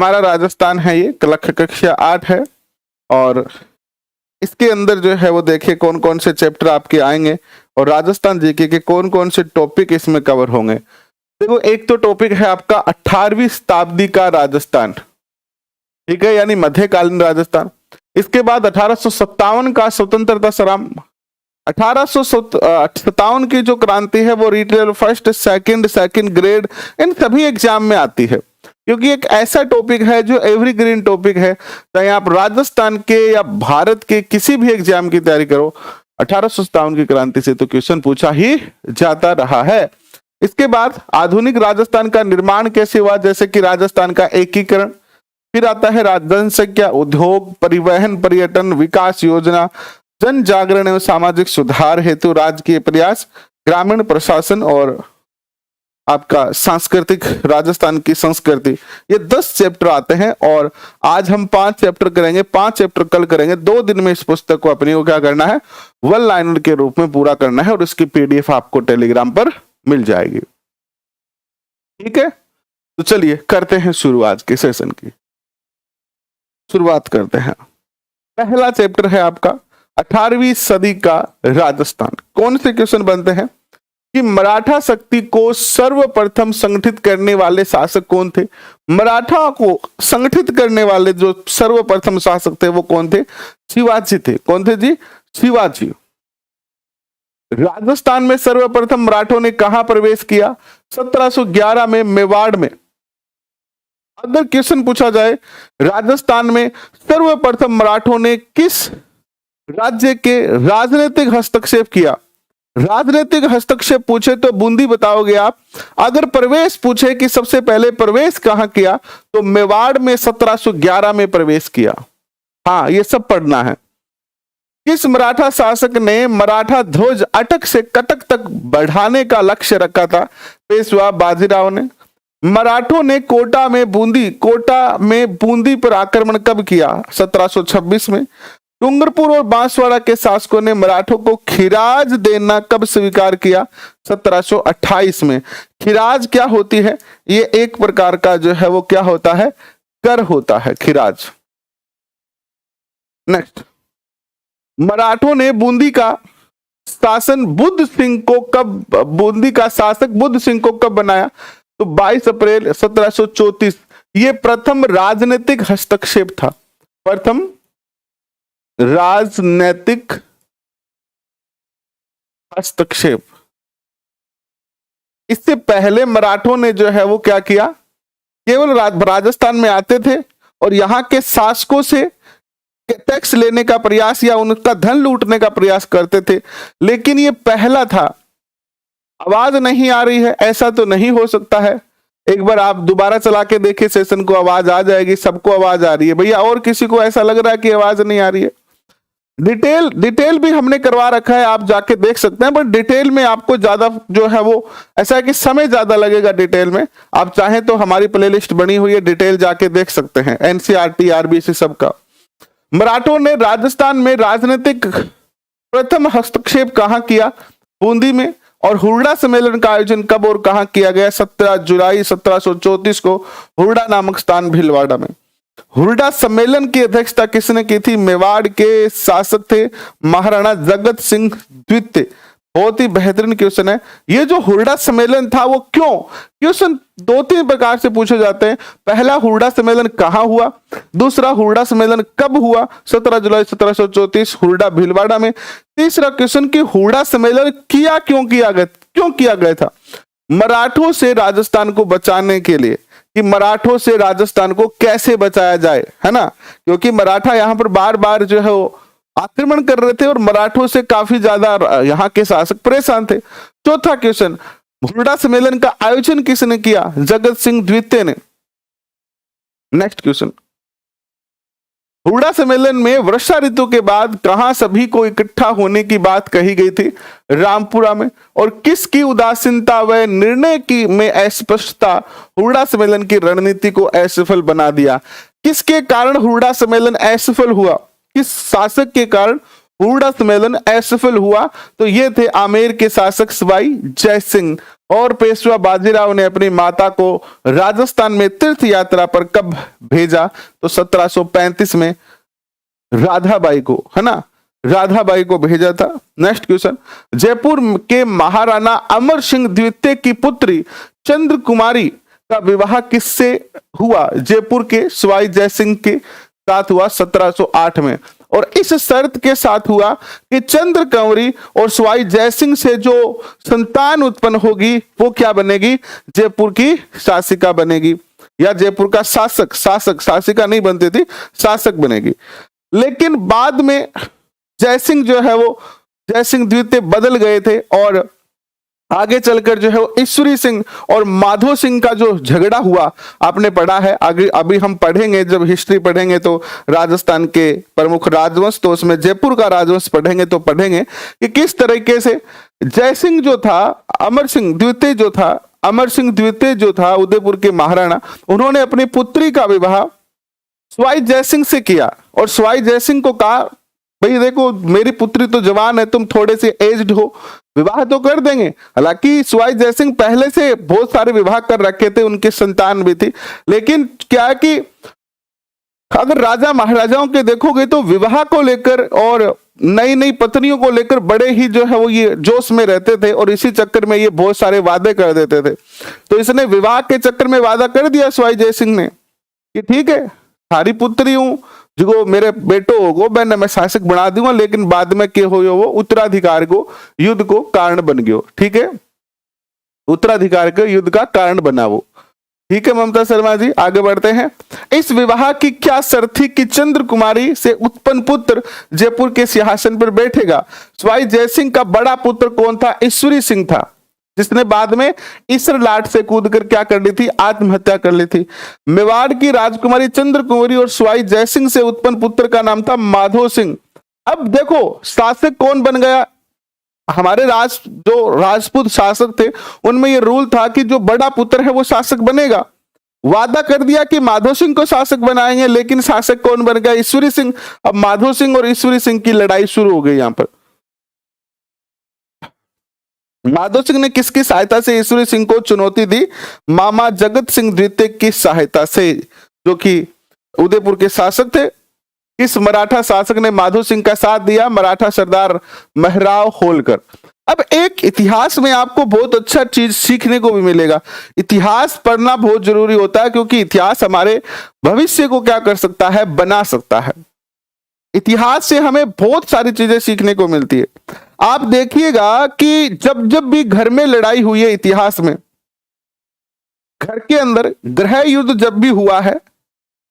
हमारा राजस्थान है, ये कक्षा 8 है और इसके अंदर जो है वो देखिए कौन कौन से चैप्टर आपके आएंगे और राजस्थान जीके के कौन कौन से टॉपिक इसमें कवर होंगे। देखो एक तो टॉपिक है आपका 18वीं शताब्दी का राजस्थान, ठीक है, यानी मध्यकालीन राजस्थान। इसके बाद 1857 का स्वतंत्रता संग्राम, 1857 की जो क्रांति है वो रिटेल फर्स्ट सेकंड ग्रेड इन सभी एग्जाम में आती है, क्योंकि एक ऐसा टॉपिक है जो एवरग्रीन टॉपिक है। चाहे आप राजस्थान के या भारत के किसी भी एग्जाम की तैयारी करो, 1857 की क्रांति से तो क्वेश्चन पूछा ही जाता रहा है। इसके बाद आधुनिक राजस्थान का निर्माण कैसे हुआ, जैसे कि राजस्थान का एकीकरण, फिर आता है जनसंख्या, उद्योग, परिवहन, पर्यटन, विकास योजना, जन जागरण एवं सामाजिक सुधार हेतु राजकीय प्रयास, ग्रामीण प्रशासन और आपका सांस्कृतिक, राजस्थान की संस्कृति। ये 10 चैप्टर आते हैं और आज हम 5 चैप्टर करेंगे, 5 चैप्टर कल करेंगे। 2 दिन में इस पुस्तक को अपनी को क्या करना है, वन लाइनर के रूप में पूरा करना है और इसकी पीडीएफ आपको टेलीग्राम पर मिल जाएगी, ठीक है। तो चलिए करते हैं शुरू, आज के सेशन की शुरुआत करते हैं। पहला चैप्टर है आपका 18वीं सदी का राजस्थान। कौन से क्वेश्चन बनते हैं कि मराठा शक्ति को सर्वप्रथम संगठित करने वाले शासक कौन थे। मराठा को संगठित करने वाले जो सर्वप्रथम शासक थे वो कौन थे, शिवाजी थे। कौन थे जी, शिवाजी। राजस्थान में सर्वप्रथम मराठों ने कहां प्रवेश किया, 1711 में मेवाड़ में। अगर क्वेश्चन पूछा जाए राजस्थान में सर्वप्रथम मराठों ने किस राज्य के राजनीतिक हस्तक्षेप किया, राजनीतिक हस्तक्षेप पूछे तो बूंदी बताओगे आप। अगर प्रवेश पूछे कि सबसे पहले प्रवेश कहां किया, तो मेवाड़ में 1711 में प्रवेश किया। हाँ, ये सब पढ़ना है। किस मराठा शासक ने मराठा ध्वज अटक से कटक तक बढ़ाने का लक्ष्य रखा था, पेशवा बाजीराव ने। मराठों ने कोटा में बूंदी पर आक्रमण कब किया, 1726 में। डूंगरपुर और बांसवाड़ा के शासकों ने मराठों को खिराज देना कब स्वीकार किया, 1728 में। खिराज क्या होती है, ये एक प्रकार का जो है वो क्या होता है, कर होता है खिराज। नेक्स्ट, मराठों ने बूंदी का शासन बुद्ध सिंह को कब, बूंदी का शासक बुद्ध सिंह को कब बनाया, तो 22 अप्रैल 1734। ये प्रथम राजनीतिक हस्तक्षेप था, प्रथम राजनीतिक हस्तक्षेप। इससे पहले मराठों ने जो है वो क्या किया, केवल राजस्थान में आते थे और यहां के शासकों से टैक्स लेने का प्रयास या उनका धन लूटने का प्रयास करते थे, लेकिन ये पहला था। आवाज नहीं आ रही है, ऐसा तो नहीं हो सकता है। एक बार आप दोबारा चला के देखिए सेशन को, आवाज आ जाएगी, सबको आवाज आ रही है भैया, और किसी को ऐसा लग रहा है कि आवाज नहीं आ रही है। डिटेल भी हमने करवा रखा है, आप जाके देख सकते हैं, बट डिटेल में आपको ज्यादा जो है वो ऐसा है कि समय ज्यादा लगेगा डिटेल में। आप चाहें तो हमारी प्लेलिस्ट बनी हुई है, डिटेल जाके देख सकते हैं, एनसीईआरटी, आरबीसी सबका। मराठों ने राजस्थान में राजनीतिक प्रथम हस्तक्षेप कहां किया, बूंदी में। और हुरडा सम्मेलन का आयोजन कब और कहां किया गया, 17 जुलाई 1734 को हुरडा नामक स्थान भीलवाड़ा में। हुरडा सम्मेलन की अध्यक्षता किसने की थी, मेवाड़ के शासक थे महाराणा जगत सिंह द्वितीय। बहुत ही बेहतरीन क्वेश्चन है। ये जो हुरडा सम्मेलन था वो क्यों, क्वेश्चन 2-3 प्रकार से पूछे जाते हैं। पहला, हुरडा सम्मेलन कहां हुआ, दूसरा, हुरडा सम्मेलन कब हुआ, 17 जुलाई 1734 हुरडा भीलवाड़ा में। तीसरा क्वेश्चन कि हुरडा सम्मेलन क्यों किया गया था, मराठों से राजस्थान को बचाने के लिए, कि मराठों से राजस्थान को कैसे बचाया जाए, है ना, क्योंकि मराठा यहाँ पर बार बार जो है वो आक्रमण कर रहे थे और मराठों से काफी ज्यादा यहाँ के शासक परेशान थे। चौथा क्वेश्चन, हुरडा सम्मेलन का आयोजन किसने किया, जगत सिंह द्वितीय ने। नेक्स्ट क्वेश्चन, हुरडा सम्मेलन में वर्षा ऋतु के बाद कहां सभी को इकट्ठा होने की बात कही गई थी, रामपुरा में। और किसकी उदासीनता व निर्णय की में अस्पष्टता हुरडा सम्मेलन की रणनीति को असफल बना दिया। किसके कारण हुरडा सम्मेलन असफल हुआ, किस शासक के कारण हुरडा सम्मेलन असफल हुआ, तो ये थे आमेर के शासक सवाई जय सिंह। और पेशवा बाजीराव ने अपनी माता को राजस्थान में तीर्थ यात्रा पर कब भेजा? तो 1735 में राधाबाई को, है ना, राधाबाई को भेजा था। नेक्स्ट क्वेश्चन, जयपुर के महाराणा अमर सिंह द्वितीय की पुत्री चंद्र कुमारी का विवाह किससे हुआ? जयपुर के सवाई जयसिंह के साथ हुआ 1708 में, और इस शर्त के साथ हुआ कि चंद्र कंवरी और सवाई जयसिंह से जो संतान उत्पन्न होगी वो क्या बनेगी? जयपुर की शासिका बनेगी, या जयपुर का शासक, शासिका नहीं बनती थी, शासक बनेगी। लेकिन बाद में जयसिंह जो है वो जयसिंह द्वितीय बदल गए थे, और आगे चलकर जो है वो ईश्वरी सिंह और माधो सिंह का जो झगड़ा हुआ आपने पढ़ा है। आगे अभी हम पढ़ेंगे, जब हिस्ट्री पढ़ेंगे तो राजस्थान के प्रमुख राजवंश, तो उसमें जयपुर का राजवंश पढ़ेंगे तो पढ़ेंगे कि किस तरीके से जयसिंह जो था, अमर सिंह द्वितीय जो था उदयपुर के महाराणा, उन्होंने अपनी पुत्री का विवाह सवाई जयसिंह से किया, और सवाई जयसिंह को कहा भाई देखो मेरी पुत्री तो जवान है, तुम थोड़े से एज्ड हो, विवाह तो कर देंगे। हालांकि सवाई जयसिंह पहले से बहुत सारे विवाह कर रखे थे, उनकी संतान भी थी, लेकिन क्या है कि अगर राजा महाराजाओं के देखोगे तो विवाह को लेकर और नई नई पत्नियों को लेकर बड़े ही जो है वो ये जोश में रहते थे, और इसी चक्कर में ये बहुत सारे वादे कर देते थे। तो इसने विवाह के चक्कर में वादा कर दिया सवाई जयसिंह ने कि ठीक है, थारी पुत्री हूं, जो मेरे बेटो होगो मैं शासक बना दूंगा, लेकिन बाद में क्या हो वो उत्तराधिकार को युद्ध को कारण बन गयो। ठीक है, उत्तराधिकार के युद्ध का कारण बना वो। ठीक है ममता शर्मा जी, आगे बढ़ते हैं। इस विवाह की क्या शर्त थी कि चंद्र कुमारी से उत्पन्न पुत्र जयपुर के सिंहासन पर बैठेगा? सवाई जयसिंह का बड़ा पुत्र कौन था? ईश्वरी सिंह था, जिसने बाद में इसर लाट से कूदकर क्या कर ली थी? आत्महत्या कर ली थी। मेवाड़ की राजकुमारी चंद्र कुंवरी और सवाई जयसिंह से उत्पन्न पुत्र का नाम था माधो सिंह। अब देखो शासक कौन बन गया? हमारे जो राजपूत शासक थे उनमें यह रूल था कि जो बड़ा पुत्र है वो शासक बनेगा। वादा कर दिया कि माधो सिंह को शासक बनाएंगे, लेकिन शासक कौन बन गया? ईश्वरी सिंह। अब माधो सिंह और ईश्वरी सिंह की लड़ाई शुरू हो गई। यहां पर माधो सिंह ने किसकी सहायता से ईश्वरी सिंह को चुनौती दी? मामा जगत सिंह द्वितीय की सहायता से, जो कि उदयपुर के शासक थे। इस मराठा शासक ने माधो सिंह का साथ दिया, मराठा सरदार महराव होलकर। अब एक इतिहास में आपको बहुत अच्छा चीज सीखने को भी मिलेगा। इतिहास पढ़ना बहुत जरूरी होता है, क्योंकि इतिहास हमारे भविष्य को क्या कर सकता है? बना सकता है। इतिहास से हमें बहुत सारी चीजें सीखने को मिलती है। आप देखिएगा कि जब जब भी घर में लड़ाई हुई है इतिहास में, घर के अंदर गृह युद्ध जब भी हुआ है,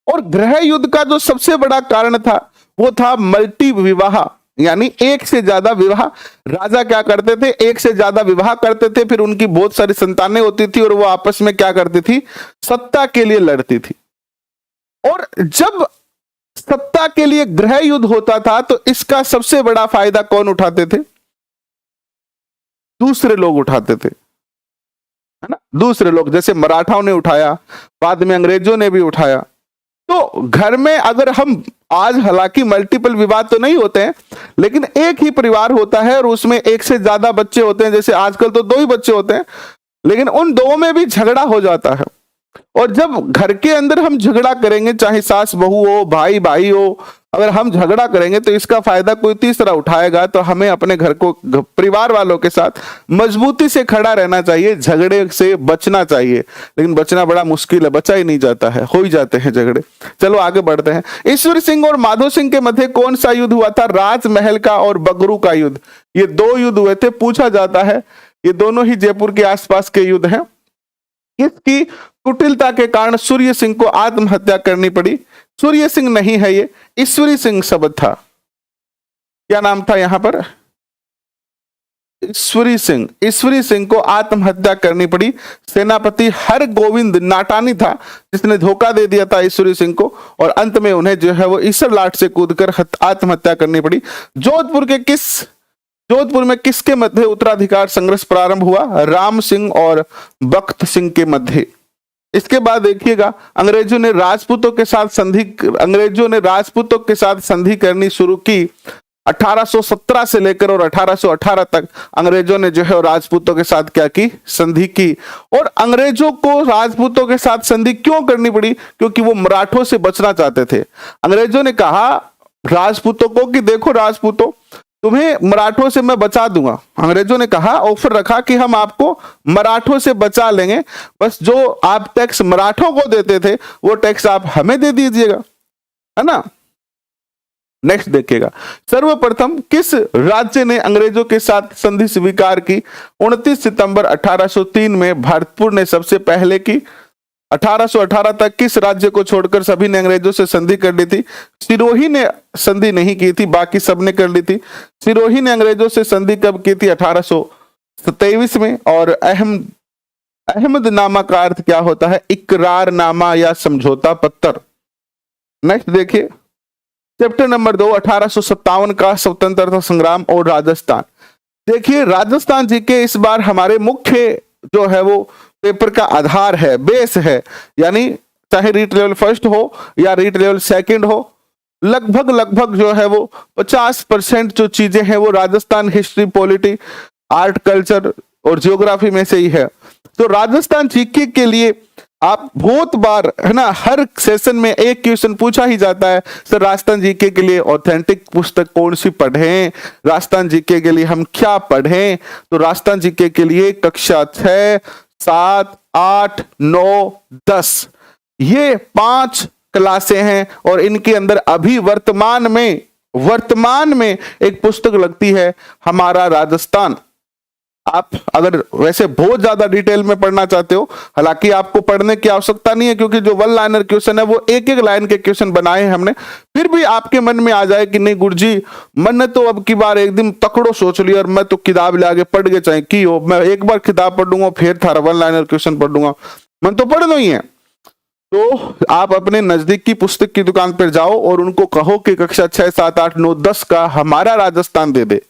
और गृह युद्ध का जो सबसे बड़ा कारण था वो था मल्टी विवाह, यानी एक से ज्यादा विवाह। राजा क्या करते थे? एक से ज्यादा विवाह करते थे, फिर उनकी बहुत सारी संतानें होती थी, और वो आपस में क्या करती थी? सत्ता के लिए लड़ती थी। और जब सत्ता के लिए गृह युद्ध होता था तो इसका सबसे बड़ा फायदा कौन उठाते थे? दूसरे लोग उठाते थे, है ना। दूसरे लोग, जैसे मराठाओं ने उठाया, बाद में अंग्रेजों ने भी उठाया। तो घर में अगर हम आज, हालांकि मल्टीपल विवाह तो नहीं होते हैं, लेकिन एक ही परिवार होता है और उसमें एक से ज्यादा बच्चे होते हैं, जैसे आजकल तो 2 ही बच्चे होते हैं, लेकिन उन 2 में भी झगड़ा हो जाता है। और जब घर के अंदर हम झगड़ा करेंगे, चाहे सास बहू हो, भाई भाई हो, अगर हम झगड़ा करेंगे तो इसका फायदा कोई तीसरा उठाएगा। तो हमें अपने घर को, परिवार वालों के साथ मजबूती से खड़ा रहना चाहिए, झगड़े से बचना चाहिए। लेकिन बचना बड़ा मुश्किल है, बचा ही नहीं जाता है, हो ही जाते हैं झगड़े। चलो आगे बढ़ते हैं। ईश्वर सिंह और माधो सिंह के मध्य कौन सा युद्ध हुआ था? राजमहल का और बगरू का युद्ध। ये 2 युद्ध हुए थे। पूछा जाता है, ये दोनों ही जयपुर के आसपास के युद्ध हैं। इसकी कुटिलता के कारण सूर्य सिंह को आत्महत्या करनी पड़ी। सूर्य सिंह नहीं है, ये ईश्वरी सिंह शब्द था। क्या नाम था यहां पर? ईश्वरी सिंह। ईश्वरी सिंह को आत्महत्या करनी पड़ी। सेनापति हर गोविंद नाटानी था जिसने धोखा दे दिया था ईश्वरी सिंह को, और अंत में उन्हें जो है वो ईसर लाट से कूदकर आत्महत्या करनी पड़ी। जोधपुर में किसके मध्य उत्तराधिकार संघर्ष प्रारंभ हुआ? राम सिंह और बख्त सिंह के मध्य। इसके बाद देखिएगा, अंग्रेजों ने राजपूतों के साथ संधि करनी शुरू की। 1817 से लेकर और 1818 तक अंग्रेजों ने जो है राजपूतों के साथ क्या की, संधि की। और अंग्रेजों को राजपूतों के साथ संधि क्यों करनी पड़ी? क्योंकि वो मराठों से बचना चाहते थे। अंग्रेजों ने कहा राजपूतों को कि देखो राजपूतों, तुम्हें मराठों से मैं बचा दूंगा। अंग्रेजों ने कहा, ऑफर रखा कि हम आपको मराठों से बचा लेंगे, बस जो आप टैक्स मराठों को देते थे वो टैक्स आप हमें दे दीजिएगा, है ना। नेक्स्ट देखिएगा, सर्वप्रथम किस राज्य ने अंग्रेजों के साथ संधि स्वीकार की? 29 सितंबर 1803 में भरतपुर ने सबसे पहले की। 1818 तक किस राज्य को छोड़कर सभी ने अंग्रेजों से संधि कर ली थी? सिरोही ने संधि नहीं की थी, बाकी सबने कर ली थी। सिरोही ने अंग्रेजों से संधि कब की थी? 1827 में। और अहमदनामा का अर्थ क्या होता है? इकरारनामा या समझौता पत्र। नेक्स्ट देखिए, चैप्टर नंबर 2, 1857 का स्वतंत्रता संग्राम और राजस्थान। देखिए राजस्थान जी के इस बार हमारे मुख्य जो है वो पेपर का आधार है, बेस है, यानी चाहे रीट लेवल फर्स्ट हो या रीट लेवल सेकंड हो, लगभग जो है वो 50% जो चीजें हैं वो Rajasthan history, polity, art, culture और जियोग्राफी में से ही है। तो राजस्थान जीके के लिए आप बहुत बार, है ना, हर सेशन में एक क्वेश्चन पूछा ही जाता है, सर राजस्थान जीके के लिए ऑथेंटिक पुस्तक कौन सी पढ़ें, राजस्थान जीके के लिए हम क्या पढ़ें? तो राजस्थान जीके के लिए कक्षा 6, 7, 8, 9, 10 ये 5 क्लासें हैं और इनके अंदर अभी वर्तमान में एक पुस्तक लगती है हमारा राजस्थान। आप अगर वैसे बहुत ज्यादा डिटेल में पढ़ना चाहते हो, हालांकि आपको पढ़ने की आवश्यकता नहीं है क्योंकि जो 1 लाइनर क्वेश्चन है वो एक लाइन के क्वेश्चन बनाए हैं हमने, फिर भी आपके मन में आ जाए कि नहीं गुरुजी, मैंने तो अब की बार एकदम तकड़ो सोच लिया और मैं तो किताब लाके पढ़ के चाहे की हो, मैं एक बार किताब पढ़ लूंगा फिर थारा 1 लाइनर क्वेश्चन पढ़ लूंगा, मन तो पढ़ लो ही है। तो आप अपने नजदीक की पुस्तक की दुकान पर जाओ और उनको कहो कि कक्षा 6, 7, 8, 9, 10 का हमारा राजस्थान दे दे,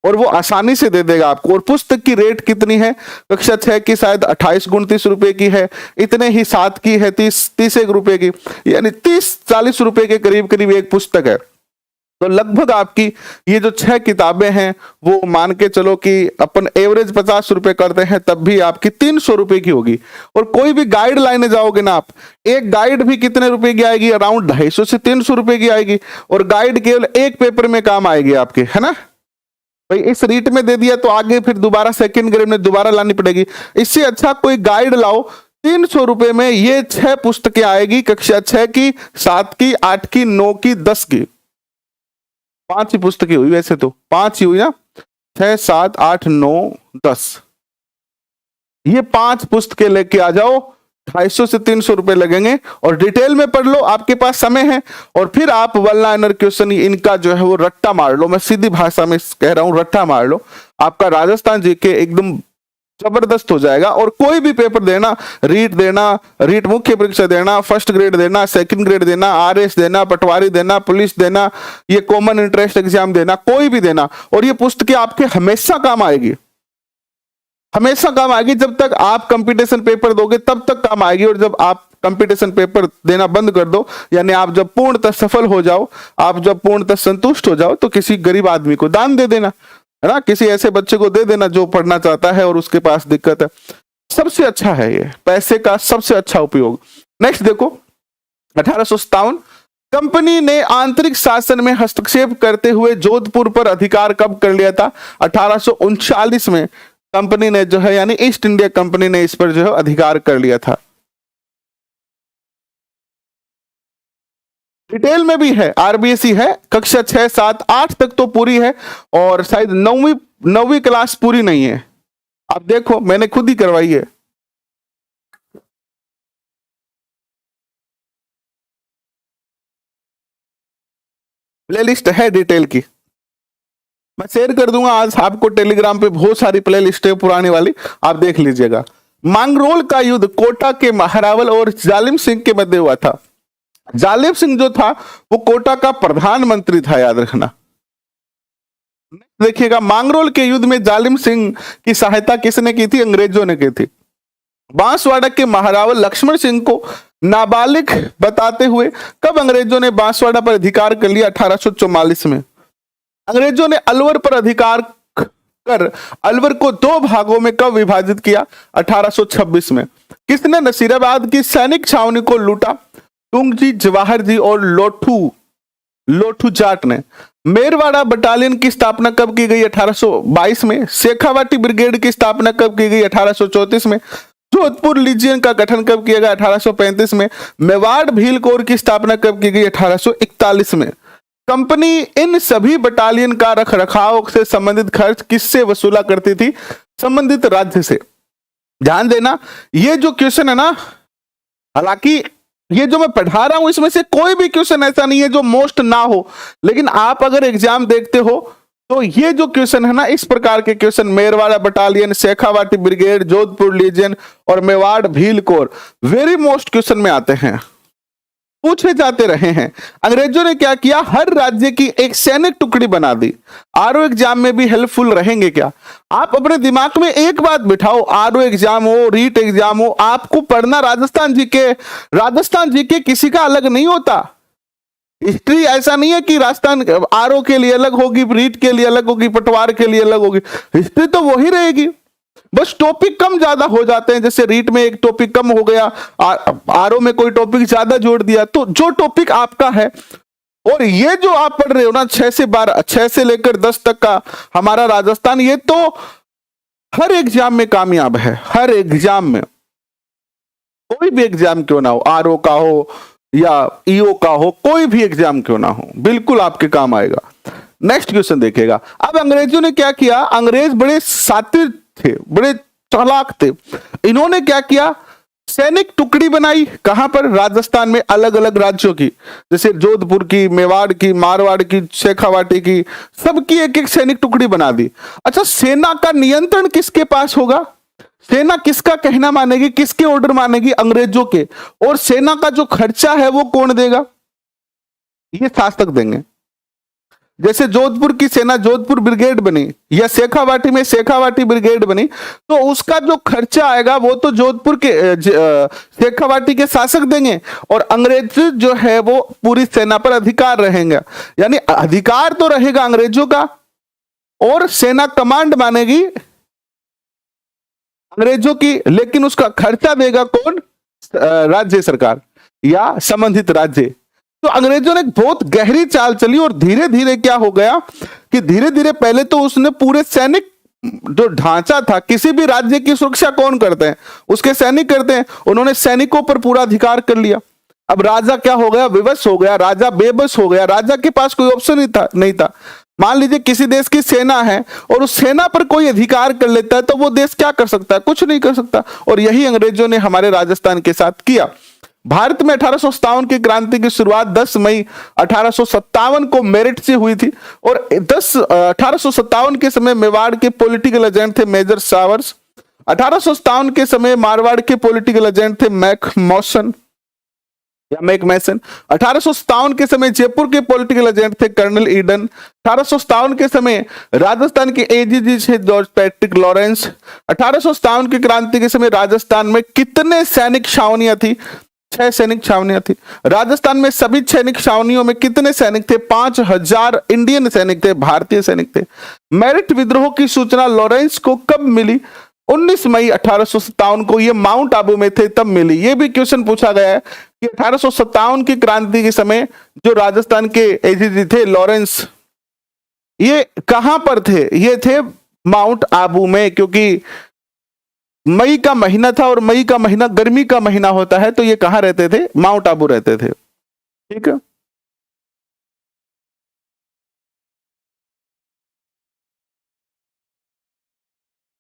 और वो आसानी से दे देगा आपको। और पुस्तक की रेट कितनी है? कक्षा 6 की शायद 28-29 रुपए की है, इतने ही 7 की है 30-31 रुपए की, यानी 30-40 रुपए के करीब एक पुस्तक है। तो लगभग आपकी ये जो 6 किताबें हैं वो मान के चलो कि अपन एवरेज 50 रुपए करते हैं तब भी आपकी 300 रुपए की होगी। और कोई भी गाइड लाइने जाओगे ना आप, एक गाइड भी कितने रुपए की आएगी? अराउंड 250 से 300 रुपए की आएगी। और गाइड केवल एक पेपर में काम आएगी आपके, है ना भाई। इस रीट में दे दिया तो आगे फिर दोबारा सेकंड ग्रेड में दोबारा लानी पड़ेगी। इससे अच्छा कोई गाइड लाओ, 300 रुपए में ये 6 पुस्तकें आएगी, कक्षा 6 की, 7 की, 8 की, 9 की, 10 की। 5 ही पुस्तकें हुई, वैसे तो 5 ही हुई ना, 6, 7, 8, 9, 10, ये 5 पुस्तकें लेके आ जाओ, 250 से 300 रुपए लगेंगे और डिटेल में पढ़ लो, आपके पास समय है। और फिर आप 1 लाइनर क्वेश्चन इनका जो है वो रट्टा मार लो, मैं सीधी भाषा में कह रहा हूं, रट्टा मार लो, आपका राजस्थान जीके एकदम जबरदस्त हो जाएगा। और कोई भी पेपर देना, रीट मुख्य परीक्षा देना, फर्स्ट ग्रेड देना, सेकंड ग्रेड देना, आरएस देना, पटवारी देना, पुलिस देना, ये कॉमन इंटरेस्ट एग्जाम देना, कोई भी देना, और ये पुस्तकें आपके हमेशा काम आएगी, हमेशा काम आएगी। जब तक आप कंपटीशन पेपर दोगे तब तक काम आएगी, और जब आप कंपटीशन पेपर देना बंद कर दो, यानी आप जब पूर्णतः सफल हो जाओ, आप जब पूर्णतः संतुष्ट हो जाओ, तो किसी गरीब आदमी को दान दे देना, है ना, किसी ऐसे बच्चे को दे देना जो पढ़ना चाहता है और उसके पास दिक्कत है। सबसे अच्छा है ये, पैसे का सबसे अच्छा उपयोग। नेक्स्ट देखो, 1857 कंपनी ने आंतरिक शासन में हस्तक्षेप करते हुए जोधपुर पर अधिकार कब कर लिया था? 1839 में कंपनी ने जो है, यानी ईस्ट इंडिया कंपनी ने इस पर जो है अधिकार कर लिया था। डिटेल में भी है, आरबीएसई है, कक्षा 6, 7, 8 तक तो पूरी है और शायद 9वीं क्लास पूरी नहीं है। आप देखो, मैंने खुद ही करवाई है। प्लेलिस्ट है डिटेल की, मैं शेयर कर दूंगा आज आपको टेलीग्राम पे, बहुत सारी प्ले लिस्ट है पुरानी वाली, आप देख लीजिएगा। मांगरोल का युद्ध कोटा के महारावल और जालिम सिंह के मध्य हुआ था। जालिम सिंह जो था वो कोटा का प्रधानमंत्री था, याद रखना। देखिएगा, मांगरोल के युद्ध में जालिम सिंह की सहायता किसने की थी? अंग्रेजों ने की थी। बांसवाड़ा के महारावल लक्ष्मण सिंह को नाबालिग बताते हुए कब अंग्रेजों ने बांसवाड़ा पर अधिकार कर लिया? 1844 में। अंग्रेजों ने अलवर पर अधिकार कर अलवर को दो भागों में कब विभाजित किया? 1826 में। किसने नसीराबाद की सैनिक छावनी को लूटा? टुंगजी, जवाहर जी और लोठू जाट ने। मेरवाड़ा बटालियन की स्थापना कब की गई? 1822 में। शेखावाटी ब्रिगेड की स्थापना कब की गई? 1834 में। जोधपुर लीजियन का गठन कब किया गया? 1835 में। मेवाड़ भील कोर की स्थापना कब की गई? 1841 में। कंपनी इन सभी बटालियन का रखरखाव से संबंधित खर्च किससे वसूला करती थी? संबंधित राज्य से। ध्यान देना, ये जो क्वेश्चन है ना, हालांकि ये जो मैं पढ़ा रहा हूं इसमें से कोई भी क्वेश्चन ऐसा नहीं है जो मोस्ट ना हो, लेकिन आप अगर एग्जाम देखते हो तो ये जो क्वेश्चन है ना, इस प्रकार के question, Merwara battalion, Shekhawati brigade, Jodhpur legion और Mewar Bhil corps, very most question में आते हैं, पूछे जाते रहे हैं। अंग्रेजों ने क्या किया? हर राज्य की एक सैनिक टुकड़ी बना दी। आरओ एग्जाम में भी हेल्पफुल रहेंगे क्या? आप अपने दिमाग में एक बात बिठाओ, आरओ एग्जाम हो, रीट एग्जाम हो, आपको पढ़ना राजस्थान जीके किसी का अलग नहीं होता। हिस्ट्री ऐसा नहीं है कि राजस्थान आरओ के लिए अलग होगी, रीट के लिए अलग होगी, पटवार के लिए अलग होगी। हिस्ट्री तो वही रहेगी, बस टॉपिक कम ज्यादा हो जाते हैं। जैसे रीट में एक टॉपिक कम हो गया, आरओ में कोई टॉपिक ज्यादा जोड़ दिया, तो जो टॉपिक आपका है, और ये जो आप पढ़ रहे हो ना 6 से 12, 6 से लेकर 10 तक का हमारा राजस्थान, ये तो हर एग्जाम में कामयाब है। हर एग्जाम में, कोई भी एग्जाम क्यों ना हो, आरओ का हो या ईओ का हो, कोई भी एग्जाम क्यों ना हो, बिल्कुल आपके काम आएगा। नेक्स्ट क्वेश्चन देखिएगा। अब अंग्रेजों ने क्या किया? अंग्रेज बड़े शातिर थे, बड़े चालाक थे। इन्होंने क्या किया? सैनिक टुकड़ी बनाई। कहां पर? राजस्थान में अलग अलग राज्यों की, जैसे जोधपुर की, मेवाड़ की, मारवाड़ की, शेखावाटी की, सबकी एक एक सैनिक टुकड़ी बना दी। अच्छा, सेना का नियंत्रण किसके पास होगा? सेना किसका कहना मानेगी, किसके ऑर्डर मानेगी? अंग्रेजों के। और सेना का जो खर्चा है वो कौन देगा? ये शासक देंगे। जैसे जोधपुर की सेना जोधपुर ब्रिगेड बनी, या शेखावाटी में शेखावाटी ब्रिगेड बनी, तो उसका जो खर्चा आएगा वो तो जोधपुर के शेखावाटी के शासक देंगे, और अंग्रेज जो है वो पूरी सेना पर अधिकार रहेंगे। यानी अधिकार तो रहेगा अंग्रेजों का, और सेना कमांड मानेगी अंग्रेजों की, लेकिन उसका खर्चा देगा कौन? राज्य सरकार या संबंधित राज्य। तो अंग्रेजों ने बहुत गहरी चाल चली, और धीरे धीरे क्या हो गया कि धीरे धीरे पहले तो उसने पूरे सैनिक जो ढांचा था, किसी भी राज्य की सुरक्षा कौन करते हैं? उसके सैनिक करते हैं। उन्होंने सैनिकों पर पूरा अधिकार कर लिया। अब राजा क्या हो गया? विवश हो गया, राजा बेबस हो गया। राजा के पास कोई ऑप्शन नहीं था। मान लीजिए किसी देश की सेना है और उस सेना पर कोई अधिकार कर लेता है, तो वो देश क्या कर सकता है? कुछ नहीं कर सकता। और यही अंग्रेजों ने हमारे राजस्थान के साथ किया। भारत में 1857 की क्रांति की शुरुआत 10 मई 1857 को मेरठ से हुई थी, और 1857 के समय मेवाड़ के पॉलिटिकल एजेंट थे मेजर सावर्स। 1857 के समय मारवाड़ के पॉलिटिकल एजेंट थे मैकमोसन या मैकमेसन। 1857 के समय जयपुर के पॉलिटिकल एजेंट थे कर्नल ईडन। 1857 के समय राजस्थान के एजीजी थे जॉर्ज पैट्रिक लॉरेंस। 1857 की क्रांति के समय राजस्थान में कितने सैनिक छावनियां थी? 6 सैनिक छावनियां थी। राजस्थान में सभी सैनिक छावनियों में कितने सैनिक थे? 5000 इंडियन सैनिक थे, भारतीय सैनिक थे। मेरठ विद्रोह की सूचना लॉरेंस को कब मिली? 19 मई 1857 को। ये माउंट आबू में थे तब मिली। ये भी क्वेश्चन पूछा गया है कि 1857 की क्रांति के समय जो राजस्थान के एजीजी थे लॉरेंस, ये कहां पर थे? ये थे माउंट आबू में, क्योंकि मई का महीना था और मई का महीना गर्मी का महीना होता है, तो ये कहां रहते थे? माउंट आबू रहते थे। ठीक है,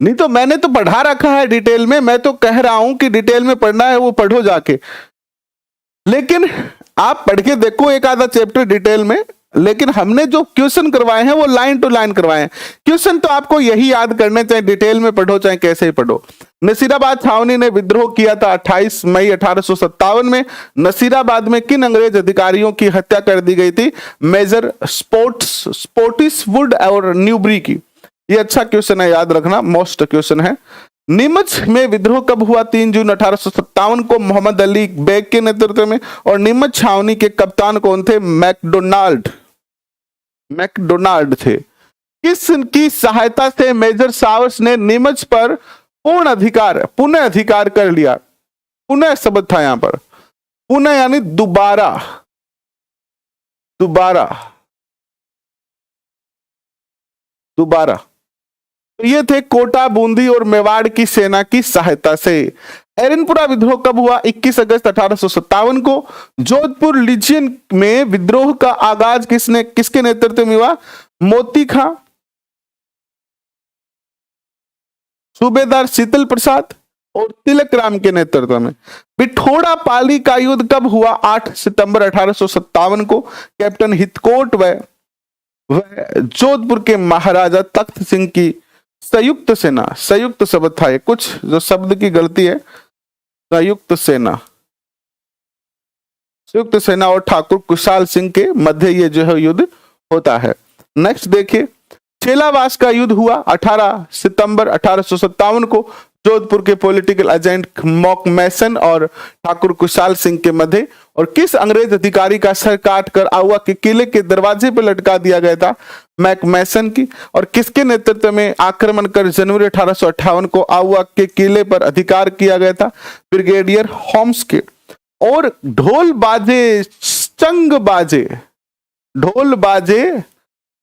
नहीं तो मैंने तो पढ़ा रखा है डिटेल में, मैं तो कह रहा हूं कि डिटेल में पढ़ना है वो पढ़ो जाके, लेकिन आप पढ़ के देखो एक आधा चैप्टर डिटेल में। लेकिन हमने जो क्वेश्चन करवाए हैं वो लाइन टू लाइन करवाए हैं। क्वेश्चन तो आपको यही याद करने, चाहे डिटेल में पढ़ो चाहे कैसे ही पढ़ो। नसीराबाद छावनी ने विद्रोह किया था 28 मई 1857 में। नसीराबाद में किन अंग्रेज अधिकारियों की हत्या कर दी गई थी? मेजर स्पोर्टिसवुड और न्यूबरी की। ये अच्छा क्वेश्चन है, याद रखना, मोस्ट क्वेश्चन है। नीमच में विद्रोह कब हुआ? 3 जून 1857 को मोहम्मद अली बेग के नेतृत्व में। और नीमच छावनी के कप्तान कौन थे? मैकडोनाल्ड। मैकडोनाल्ड थे। किसकी सहायता से मेजर सावर्स ने नीमच पर पुनः अधिकार कर लिया? पुनः शब्द था यहां पर, पुनः यानी दोबारा, दोबारा, दोबारा। तो ये थे कोटा, बूंदी और मेवाड़ की सेना की सहायता से। एरनपुरा विद्रोह कब हुआ? 21 अगस्त 1857 को। जोधपुर लीजियन में विद्रोह का आगाज किसके नेतृत्व में हुआ? मोती खां, सूबेदार शीतल प्रसाद और तिलक राम के नेतृत्व में। पिठोड़ा पाली का युद्ध कब हुआ? 8 सितंबर 1857 को। कैप्टन हितकोट व जोधपुर के महाराजा तख्त सिंह की संयुक्त सेना, संयुक्त शब्द था ये, कुछ जो शब्द की गलती है, संयुक्त सेना, संयुक्त सेना और ठाकुर कुशाल सिंह के मध्य ये जो है युद्ध होता है। नेक्स्ट देखिए, छेलावास का युद्ध हुआ 18 सितंबर 1857 को जोधपुर के पॉलिटिकल एजेंट मॉकमेसन और ठाकुर कुशाल सिंह के मध्य। और किस अंग्रेज अधिकारी का सर काटकर आउवा के किले के दरवाजे पर लटका दिया गया था? मैकमेसन की। और किसके नेतृत्व में आक्रमण कर जनवरी 1858 को आउवा के किले पर अधिकार किया गया था? ब्रिगेडियर होम्स के। और ढोल बाजे, चंग बाजे, ढोल बाजे,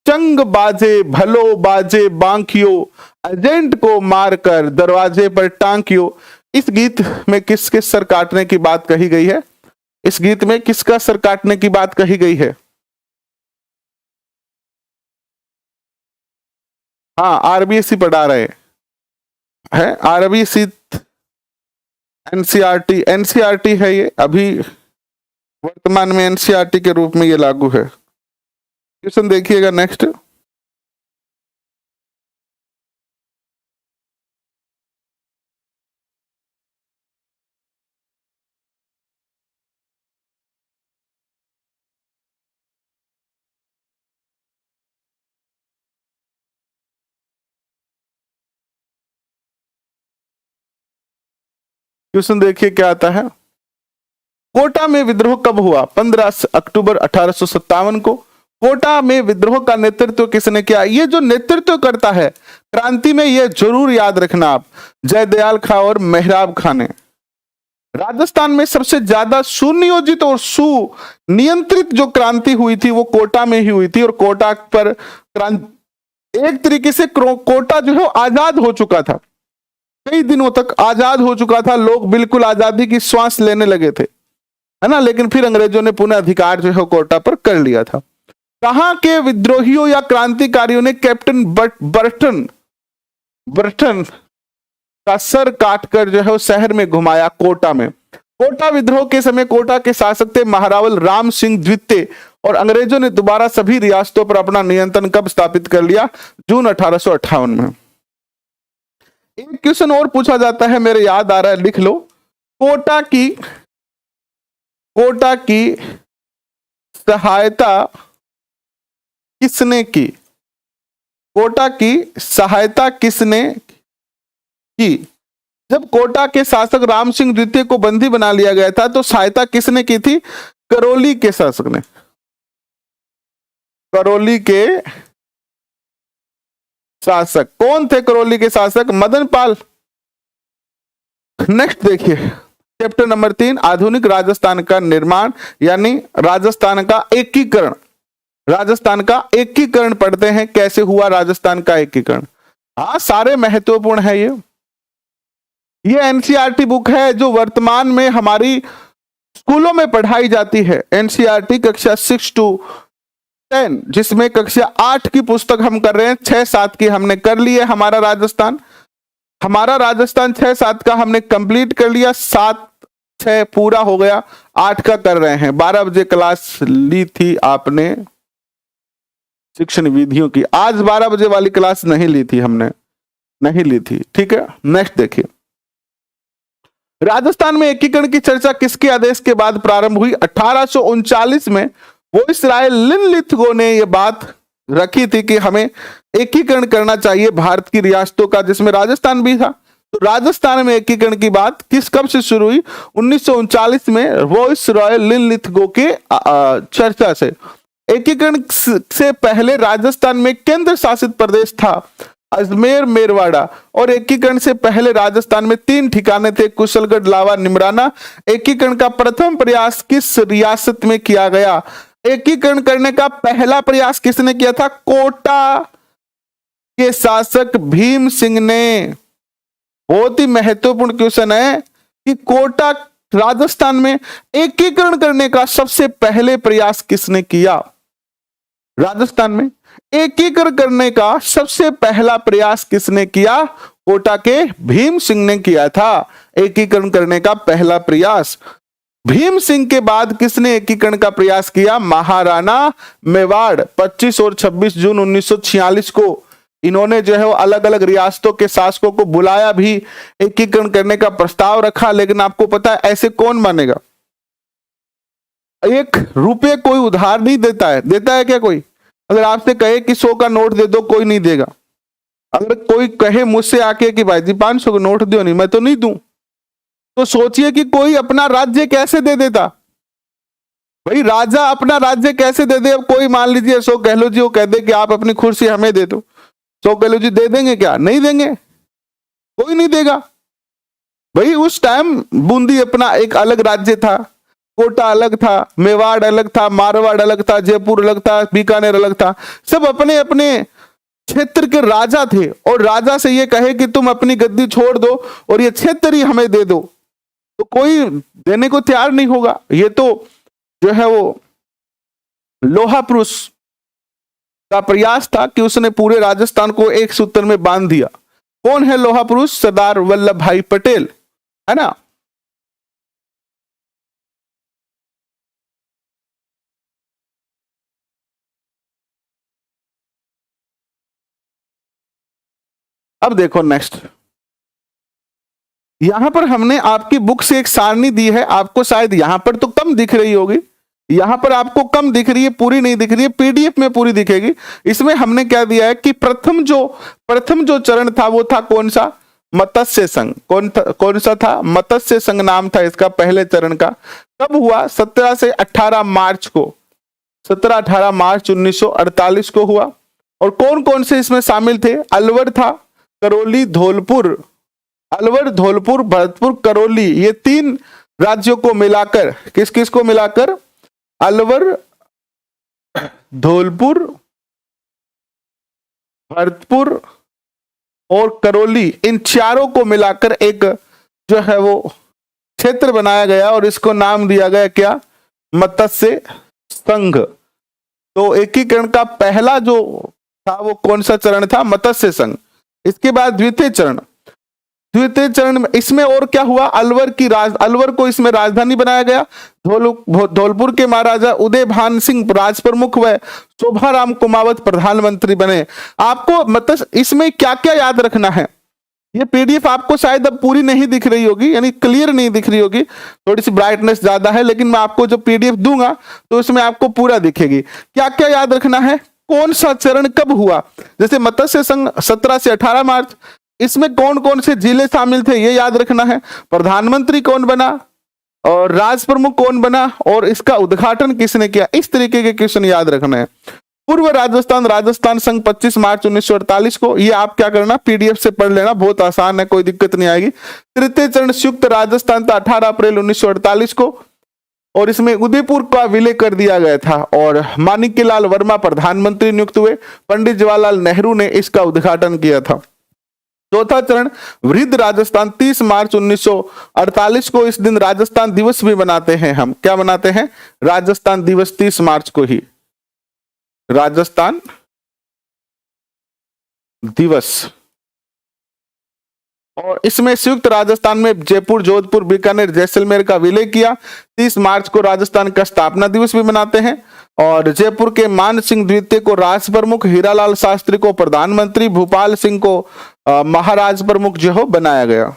चंग बाजे, भलो बाजे बांकियो, एजेंट को मारकर दरवाजे पर टांकियो। इस गीत में किसके सर काटने की बात कही गई है? इस गीत में किसका सर काटने की बात कही गई है? हाँ, आरबीएससी पढ़ा रहे हैं, आरबीएससी एनसीईआरटी, एनसीईआरटी है ये, अभी वर्तमान में एनसीईआरटी के रूप में ये लागू है। क्वेश्चन देखिएगा नेक्स्ट। क्वेश्चन देखिए क्या आता है। कोटा में विद्रोह कब हुआ? 15 अक्टूबर 1857 को। कोटा में विद्रोह का नेतृत्व किसने किया? ये जो नेतृत्व करता है क्रांति में, ये जरूर याद रखना आप, जयदयाल खां और मेहराब खां ने। राजस्थान में सबसे ज्यादा सुनियोजित और सुनियंत्रित जो क्रांति हुई थी वो कोटा में ही हुई थी। और कोटा पर एक तरीके से कोटा जो है आजाद हो चुका था, कई दिनों तक आजाद हो चुका था, लोग बिल्कुल आजादी की श्वास लेने लगे थे, है ना। लेकिन फिर अंग्रेजों ने पुनः अधिकार जो है कोटा पर कर लिया था। कहां के विद्रोहियों या क्रांतिकारियों ने कैप्टन बर्टन का सर काटकर जो है शहर में घुमाया? कोटा में। कोटा विद्रोह के समय कोटा के शासक थे महारावल राम सिंह द्वितीय। और अंग्रेजों ने दोबारा सभी रियासतों पर अपना नियंत्रण कब स्थापित कर लिया? जून 1858 में। एक क्वेश्चन और पूछा जाता है, मेरे याद आ रहा है, लिख लो। कोटा की सहायता किसने की? कोटा की सहायता किसने की? जब कोटा के शासक राम सिंह द्वितीय को बंदी बना लिया गया था तो सहायता किसने की थी? करौली के शासक ने। करौली के शासक कौन थे? करौली के शासक मदन पाल। नेक्स्ट देखिए, चैप्टर नंबर 3, आधुनिक राजस्थान का निर्माण यानी राजस्थान का एकीकरण। राजस्थान का एकीकरण पढ़ते हैं, कैसे हुआ राजस्थान का एकीकरण। हाँ, सारे महत्वपूर्ण है ये एनसीईआरटी बुक है जो वर्तमान में हमारी स्कूलों में पढ़ाई जाती है। एनसीईआरटी कक्षा 6 to 10, जिसमें कक्षा 8 की पुस्तक हम कर रहे हैं, 6-7 की हमने कर ली है। हमारा राजस्थान 6-7 का हमने कंप्लीट कर लिया, 7-6 पूरा हो गया, 8 का कर रहे हैं। 12 बजे क्लास ली थी आपने शिक्षण विधियों की, आज 12 बजे वाली क्लास नहीं ली थी, हमने नहीं ली थी, ठीक है। नेक्स्ट देखिए, राजस्थान में एकीकरण की चर्चा किसके आदेश के बाद प्रारंभ हुई? 1839 में वाइसराय लिनलिथगो ने यह बात रखी थी कि हमें एकीकरण करना चाहिए भारत की रियासतों का, जिसमें राजस्थान भी था। तो राजस्थान में एकीकरण की बात कब से शुरू हुई? 1939 में वाइसराय लिनलिथगो के चर्चा से। एकीकरण से पहले राजस्थान में केंद्र शासित प्रदेश था अजमेर मेरवाड़ा, और एकीकरण से पहले राजस्थान में 3 ठिकाने थे, कुशलगढ़, लावा, निमराना। एकीकरण का प्रथम प्रयास किस रियासत में किया गया? एकीकरण करने का पहला प्रयास किसने किया था? कोटा के शासक भीम सिंह ने। बहुत ही महत्वपूर्ण क्वेश्चन है कि कोटा राजस्थान में एकीकरण करने का सबसे पहले प्रयास किसने किया? राजस्थान में एकीकरण करने का सबसे पहला प्रयास किसने किया? कोटा के भीम सिंह ने किया था एकीकरण करने का पहला प्रयास। भीम सिंह के बाद किसने एकीकरण का प्रयास किया? महाराणा मेवाड़। 25 और 26 जून 1946 को इन्होंने जो है वो अलग अलग रियासतों के शासकों को बुलाया भी, एकीकरण करने का प्रस्ताव रखा। लेकिन आपको पता है ऐसे कौन मानेगा? 1 रुपये कोई उधार नहीं देता है। देता है क्या कोई? अगर आपसे कहे कि 100 का नोट दे दो, कोई नहीं देगा। अगर कोई कहे मुझसे आके कि भाई जी 500 का नोट दो, नहीं, मैं तो नहीं दूं। तो सोचिए कि कोई अपना राज्य कैसे दे देता? भाई राजा अपना राज्य कैसे दे दे? अब कोई मान लीजिए अशोक गहलोत जी वो कह दे कि आप अपनी कुर्सी हमें दे दो, अशोक गहलोत जी दे देंगे क्या? नहीं देंगे, कोई नहीं देगा। भाई उस टाइम बूंदी अपना एक अलग राज्य था, कोटा अलग था, मेवाड़ अलग था, मारवाड़ अलग था, जयपुर अलग था, बीकानेर अलग था। सब अपने अपने क्षेत्र के राजा थे, और राजा से ये कहे कि तुम अपनी गद्दी छोड़ दो और ये क्षेत्र ही हमें दे दो, तो कोई देने को तैयार नहीं होगा। ये तो जो है वो लोहा पुरुष का प्रयास था कि उसने पूरे राजस्थान को एक सूत्र में बांध दिया। कौन है लोहा पुरुष? सरदार वल्लभ भाई पटेल, है ना। अब देखो नेक्स्ट, यहां पर हमने आपकी बुक से एक सारणी दी है, आपको शायद यहां पर तो कम दिख रही होगी, यहां पर आपको कम दिख रही है, पूरी नहीं दिख रही है, पीडीएफ में पूरी दिखेगी। इसमें हमने क्या दिया है कि प्रथम जो चरण था वो था कौन सा? मत्स्य संघ। कौन सा था? मत्स्य संघ नाम था इसका पहले चरण का। कब हुआ? 17 से 18 मार्च को, 17-18 मार्च 1948 को हुआ। और कौन कौन से इसमें शामिल थे? अलवर था, करौली, धौलपुर, अलवर, धौलपुर, भरतपुर, करौली, ये 3 राज्यों को मिलाकर, किस किस को मिलाकर? अलवर, धौलपुर, भरतपुर और करौली, इन चारों को मिलाकर एक जो है वो क्षेत्र बनाया गया और इसको नाम दिया गया क्या? मत्स्य संघ। तो एकीकरण का पहला जो था वो कौन सा चरण था? मत्स्य संघ। इसके बाद द्वितीय चरण में इसमें और क्या हुआ? अलवर को इसमें राजधानी बनाया गया। धौलपुर के महाराजा उदय भान सिंह राज प्रमुख व शोभाराम कुमावत प्रधानमंत्री बने। आपको मतलब इसमें क्या क्या याद रखना है? ये पीडीएफ आपको शायद अब पूरी नहीं दिख रही होगी, यानी क्लियर नहीं दिख रही होगी, थोड़ी सी ब्राइटनेस ज्यादा है, लेकिन मैं आपको जो पीडीएफ दूंगा तो उसमें आपको पूरा दिखेगी। क्या क्या याद रखना है? कौन सा चरण कब हुआ? जैसे मत्स्य संघ 17 से 18 मार्च, इसमें कौन कौन से जिले शामिल थे ये याद रखना है। प्रधानमंत्री कौन बना और राज प्रमुख कौन बना और इसका उद्घाटन किसने किया, इस तरीके के क्वेश्चन याद रखना है। पूर्व राजस्थान संघ 25 मार्च 1948 को, ये आप क्या करना पीडीएफ से पढ़ लेना, बहुत आसान है, कोई दिक्कत नहीं आएगी। तृतीय चरण संयुक्त राजस्थान था 18 अप्रैल 1948 को और इसमें उदयपुर का विलय कर दिया गया था और माणिक्यलाल वर्मा प्रधानमंत्री नियुक्त हुए। पंडित जवाहरलाल नेहरू ने इसका उद्घाटन किया था। चौथा चरण वृद्ध राजस्थान 30 मार्च 1948 को, इस दिन राजस्थान दिवस भी मनाते हैं हम। क्या मनाते हैं? राजस्थान दिवस 30 मार्च को ही राजस्थान दिवस। और इसमें संयुक्त राजस्थान में जयपुर, जोधपुर, बीकानेर, जैसलमेर का विलय किया। 30 मार्च को राजस्थान का स्थापना दिवस भी मनाते हैं और जयपुर के मान सिंह द्वितीय को राज प्रमुख, हीरालाल शास्त्री को प्रधानमंत्री, भूपाल सिंह को महाराज प्रमुख जो हो बनाया गया।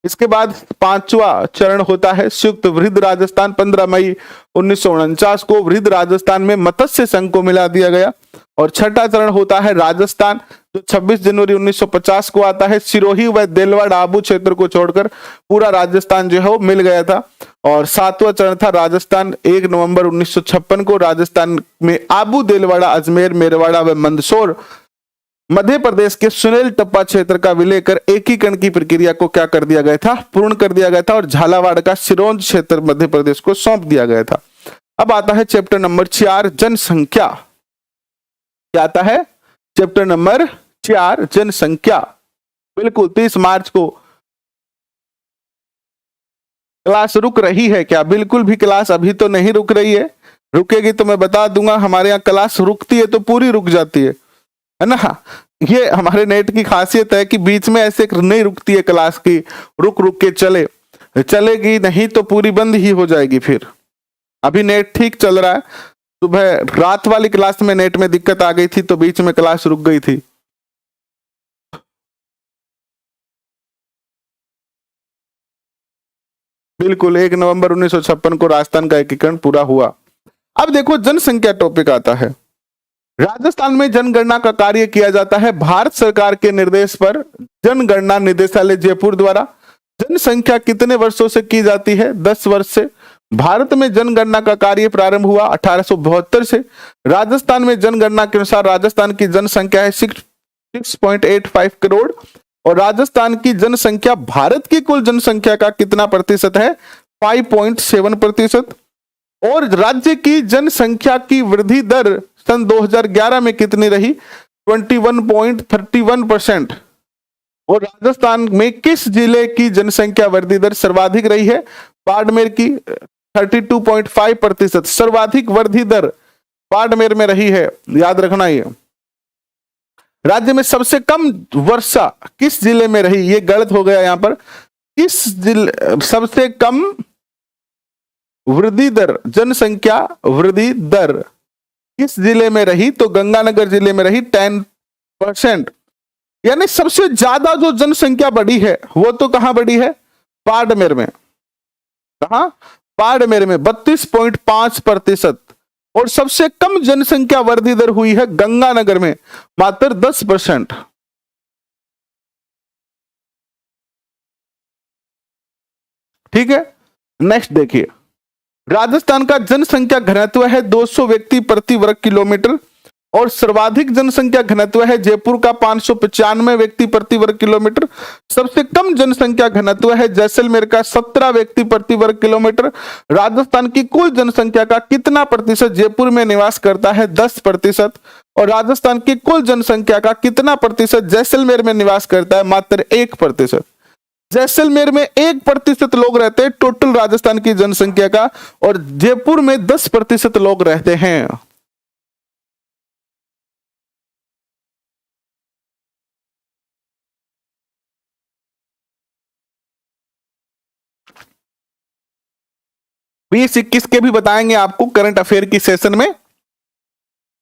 इसके बाद 5वां चरण होता है संयुक्त वृद्ध राजस्थान। 15 मई 1949 को वृद्ध राजस्थान में मत्स्य संघ को मिला दिया गया। और 6ठा चरण होता है राजस्थान जो 26 जनवरी 1950 को आता है। सिरोही व देलवाड़ा आबू क्षेत्र को छोड़कर पूरा राजस्थान जो है वो मिल गया था। और 7वां चरण था राजस्थान। 1 नवंबर 1956 को राजस्थान में आबू, देलवाड़ा, अजमेर, मेरवाड़ा व मंदसौर मध्य प्रदेश के सुनील टप्पा क्षेत्र का विलय कर एकीकरण की प्रक्रिया को क्या कर दिया गया था, पूर्ण कर दिया गया था। और झालावाड़ का सिरोंज क्षेत्र मध्य प्रदेश को सौंप दिया गया था। अब आता है चैप्टर नंबर 4 जनसंख्या। क्या आता है? चैप्टर नंबर 4 जनसंख्या। बिल्कुल 30 मार्च को क्लास रुक रही है क्या? बिल्कुल भी क्लास अभी तो नहीं रुक रही है। रुकेगी तो मैं बता दूंगा। हमारे यहाँ क्लास रुकती है तो पूरी रुक जाती है ना। ये हमारे नेट की खासियत है कि बीच में ऐसे नहीं रुकती है क्लास की, रुक रुक के चलेगी नहीं तो पूरी बंद ही हो जाएगी। फिर अभी नेट ठीक चल रहा है। सुबह रात वाली क्लास में नेट में दिक्कत आ गई थी तो बीच में क्लास रुक गई थी। बिल्कुल 1 नवंबर 1956 को राजस्थान का एकीकरण पूरा हुआ। अब देखो जनसंख्या टॉपिक आता है। राजस्थान में जनगणना का कार्य किया जाता है भारत सरकार के निर्देश पर जनगणना निदेशालय जयपुर द्वारा। जनसंख्या कितने वर्षों से की जाती है? 10 वर्ष से। भारत में जनगणना का कार्य प्रारंभ हुआ 1872 से। राजस्थान में जनगणना के अनुसार राजस्थान की जनसंख्या है 6.85 करोड़ और राजस्थान की जनसंख्या भारत की कुल जनसंख्या का कितना प्रतिशत है? 5.7%। और राज्य की जनसंख्या की वृद्धि दर सन 2011 में कितनी रही? 21.31%। और राजस्थान में किस जिले की जनसंख्या वृद्धि दर सर्वाधिक रही है? बाड़मेर की 32.5%। सर्वाधिक वृद्धि दर बाड़मेर में रही है, याद रखना। ये राज्य में सबसे कम वर्षा किस जिले में रही? ये गलत हो गया यहां पर। किस जिले सबसे कम वृद्धि दर, जनसंख्या वृद्धि दर किस जिले में रही? तो गंगानगर जिले में रही 10%। यानी सबसे ज्यादा जो जनसंख्या बढ़ी है वो तो कहां बढ़ी है? बाड़मेर में। कहां? बाड़मेर में 32.5%। और सबसे कम जनसंख्या वृद्धि दर हुई है गंगानगर में, मात्र 10%। ठीक है, नेक्स्ट देखिए। राजस्थान का जनसंख्या घनत्व है 200 व्यक्ति प्रति वर्ग किलोमीटर और सर्वाधिक जनसंख्या घनत्व है जयपुर का 595 व्यक्ति प्रति वर्ग किलोमीटर। सबसे कम जनसंख्या घनत्व है जैसलमेर का 17 व्यक्ति प्रति वर्ग किलोमीटर। राजस्थान की कुल जनसंख्या का कितना प्रतिशत जयपुर में निवास करता है? 10%। और राजस्थान की कुल जनसंख्या का कितना प्रतिशत जैसलमेर में निवास करता है? मात्र 1%। जैसलमेर में 1% लोग रहते हैं टोटल राजस्थान की जनसंख्या का और जयपुर में 10% लोग रहते हैं। 20-21 के भी बताएंगे आपको करंट अफेयर की सेशन में।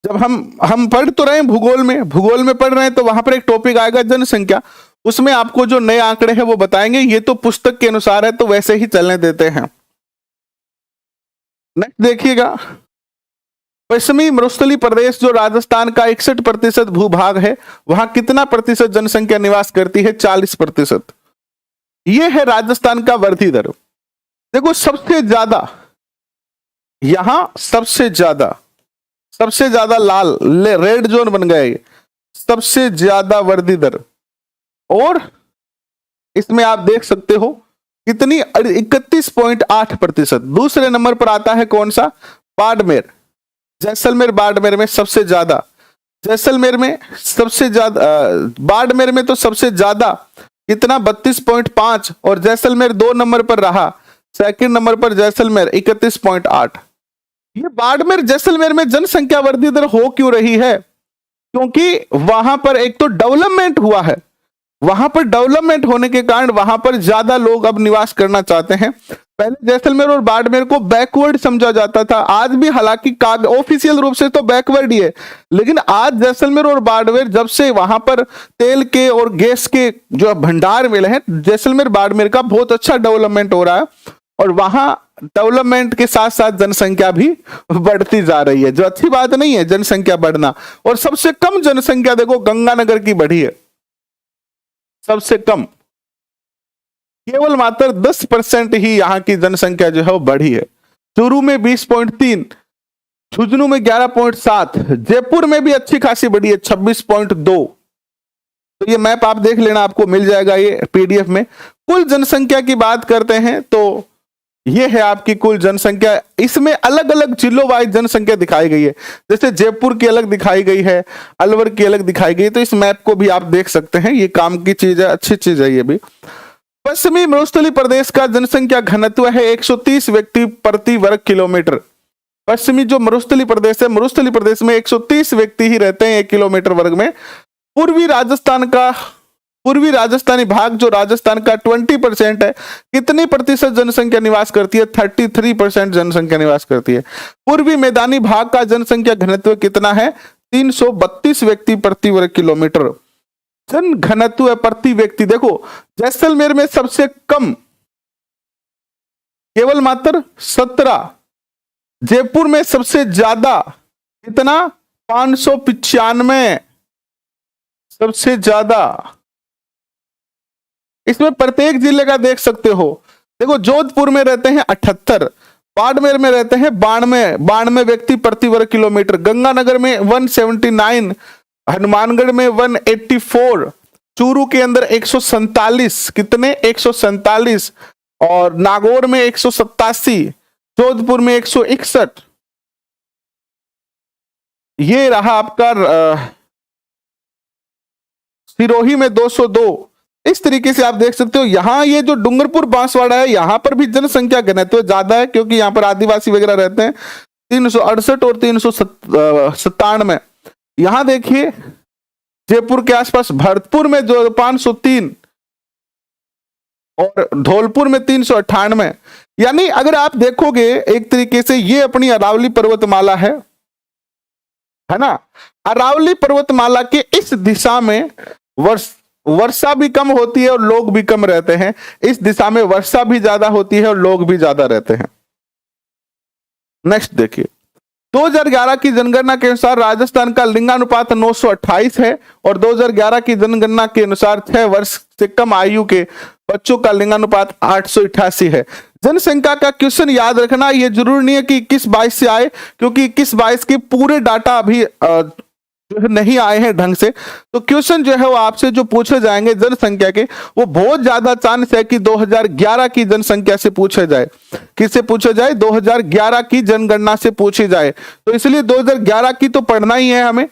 जब हम पढ़ तो रहे हैं भूगोल में पढ़ रहे हैं तो वहां पर एक टॉपिक आएगा जनसंख्या, उसमें आपको जो नए आंकड़े हैं वो बताएंगे। ये तो पुस्तक के अनुसार है तो वैसे ही चलने देते हैं। नेक्स्ट देखिएगा, पश्चिमी मरुस्थली प्रदेश जो राजस्थान का 61% भूभाग है, वहां कितना प्रतिशत जनसंख्या निवास करती है? 40%। यह है राजस्थान का वृद्धि दर। देखो सबसे ज्यादा यहां सबसे ज्यादा लाल रेड जोन बन गए, सबसे ज्यादा वृद्धि दर। और इसमें आप देख सकते हो कितनी 31.8%। दूसरे नंबर पर आता है कौन सा? बाड़मेर, जैसलमेर। बाड़मेर में सबसे ज्यादा, जैसलमेर में सबसे ज्यादा, बाड़मेर में तो सबसे ज्यादा कितना? 32.5। और जैसलमेर 2 नंबर पर रहा, सेकंड नंबर पर जैसलमेर 31.8। ये बाड़मेर जैसलमेर में जनसंख्या वृद्धि दर हो क्यों रही है? क्योंकि वहां पर एक तो डेवलपमेंट हुआ है, वहां पर डेवलपमेंट होने के कारण वहां पर ज्यादा लोग अब निवास करना चाहते हैं। पहले जैसलमेर और बाड़मेर को बैकवर्ड समझा जाता था, आज भी हालांकि ऑफिशियल रूप से तो बैकवर्ड ही है, लेकिन आज जैसलमेर और बाड़मेर जब से वहां पर तेल के और गैस के जो भंडार मिले हैं, जैसलमेर बाड़मेर का बहुत अच्छा डेवलपमेंट हो रहा है और वहां डेवलपमेंट के साथ साथ जनसंख्या भी बढ़ती जा रही है, जो अच्छी बात नहीं है जनसंख्या बढ़ना। और सबसे कम जनसंख्या देखो गंगानगर की बढ़ी है, सबसे कम, केवल मात्र 10% ही यहाँ की जनसंख्या जो है वो बढ़ी है। चूरू में 20.3, झुंझुनू में 11.7, जयपुर में भी अच्छी खासी बढ़ी है 26.2। तो ये मैप आप देख लेना, आपको मिल जाएगा ये पीडीएफ में। कुल जनसंख्या की बात करते हैं तो ये है आपकी कुल जनसंख्या। इसमें अलग अलग जिलों वाइज जनसंख्या दिखाई गई है, जैसे जयपुर की अलग दिखाई गई है, अलवर की अलग दिखाई गई है। तो इस मैप को भी आप देख सकते हैं, ये काम की चीज है, अच्छी चीज है ये भी। पश्चिमी मरुस्थलीय प्रदेश का जनसंख्या घनत्व है 130 व्यक्ति प्रति वर्ग किलोमीटर। पश्चिमी जो मरुस्थलीय प्रदेश है, मरुस्थलीय प्रदेश में 130 व्यक्ति ही रहते हैं 1 किलोमीटर वर्ग में। पूर्वी राजस्थानी भाग जो राजस्थान का 20% है, कितनी प्रतिशत जनसंख्या निवास करती है? 33% जनसंख्या निवास करती है। पूर्वी मैदानी भाग का जनसंख्या घनत्व कितना है? 332 व्यक्ति प्रति वर्ग किलोमीटर। जन घनत्व प्रति व्यक्ति देखो, जैसलमेर में सबसे कम केवल मात्र 17, जयपुर में सबसे ज्यादा कितना? 595 सबसे ज्यादा। इसमें प्रत्येक जिले का देख सकते हो, देखो जोधपुर में रहते हैं 78, बाड़मेर में रहते हैं 92 व्यक्ति प्रति वर्ग किलोमीटर, गंगानगर में 179, हनुमानगढ़ में 184, चूरू के अंदर 147, कितने? 147, और नागौर में 187, जोधपुर में 161। ये रहा आपका सिरोही में 202। इस तरीके से आप देख सकते हो। यहां ये जो डूंगरपुर बांसवाड़ा है, यहां पर भी जनसंख्या घनत्व ज्यादा है, क्योंकि यहां पर आदिवासी वगैरह रहते हैं। 368 और 397। यहां देखिए जयपुर के आसपास, भरतपुर में जो 503 और धौलपुर में 398। यानी अगर आप देखोगे एक तरीके से ये अपनी अरावली पर्वतमाला है ना। अरावली पर्वतमाला के इस दिशा में वर्षा भी कम होती है और लोग भी कम रहते हैं। इस दिशा में वर्षा भी ज्यादा होती है और लोग भी ज्यादा रहते हैं। नेक्स्ट देखिए, 2011 की जनगणना के अनुसार राजस्थान का लिंगानुपात 928 है और 2011 की जनगणना के अनुसार 6 वर्ष से कम आयु के बच्चों का लिंगानुपात 888 है। जनसंख्या का क्वेश्चन याद रखना, ये जरूरी नहीं है कि 21-22 से आए, क्योंकि 21-22 के पूरे डाटा अभी जो है नहीं आए हैं ढंग से। तो क्वेश्चन जो है वो आपसे जो पूछे जाएंगे जनसंख्या के, वो बहुत ज्यादा चांस है कि 2011 की जनसंख्या से पूछे जाए। किससे पूछे जाए? 2011 की जनगणना से पूछी जाए। तो इसलिए 2011 की तो पढ़ना ही है हमें,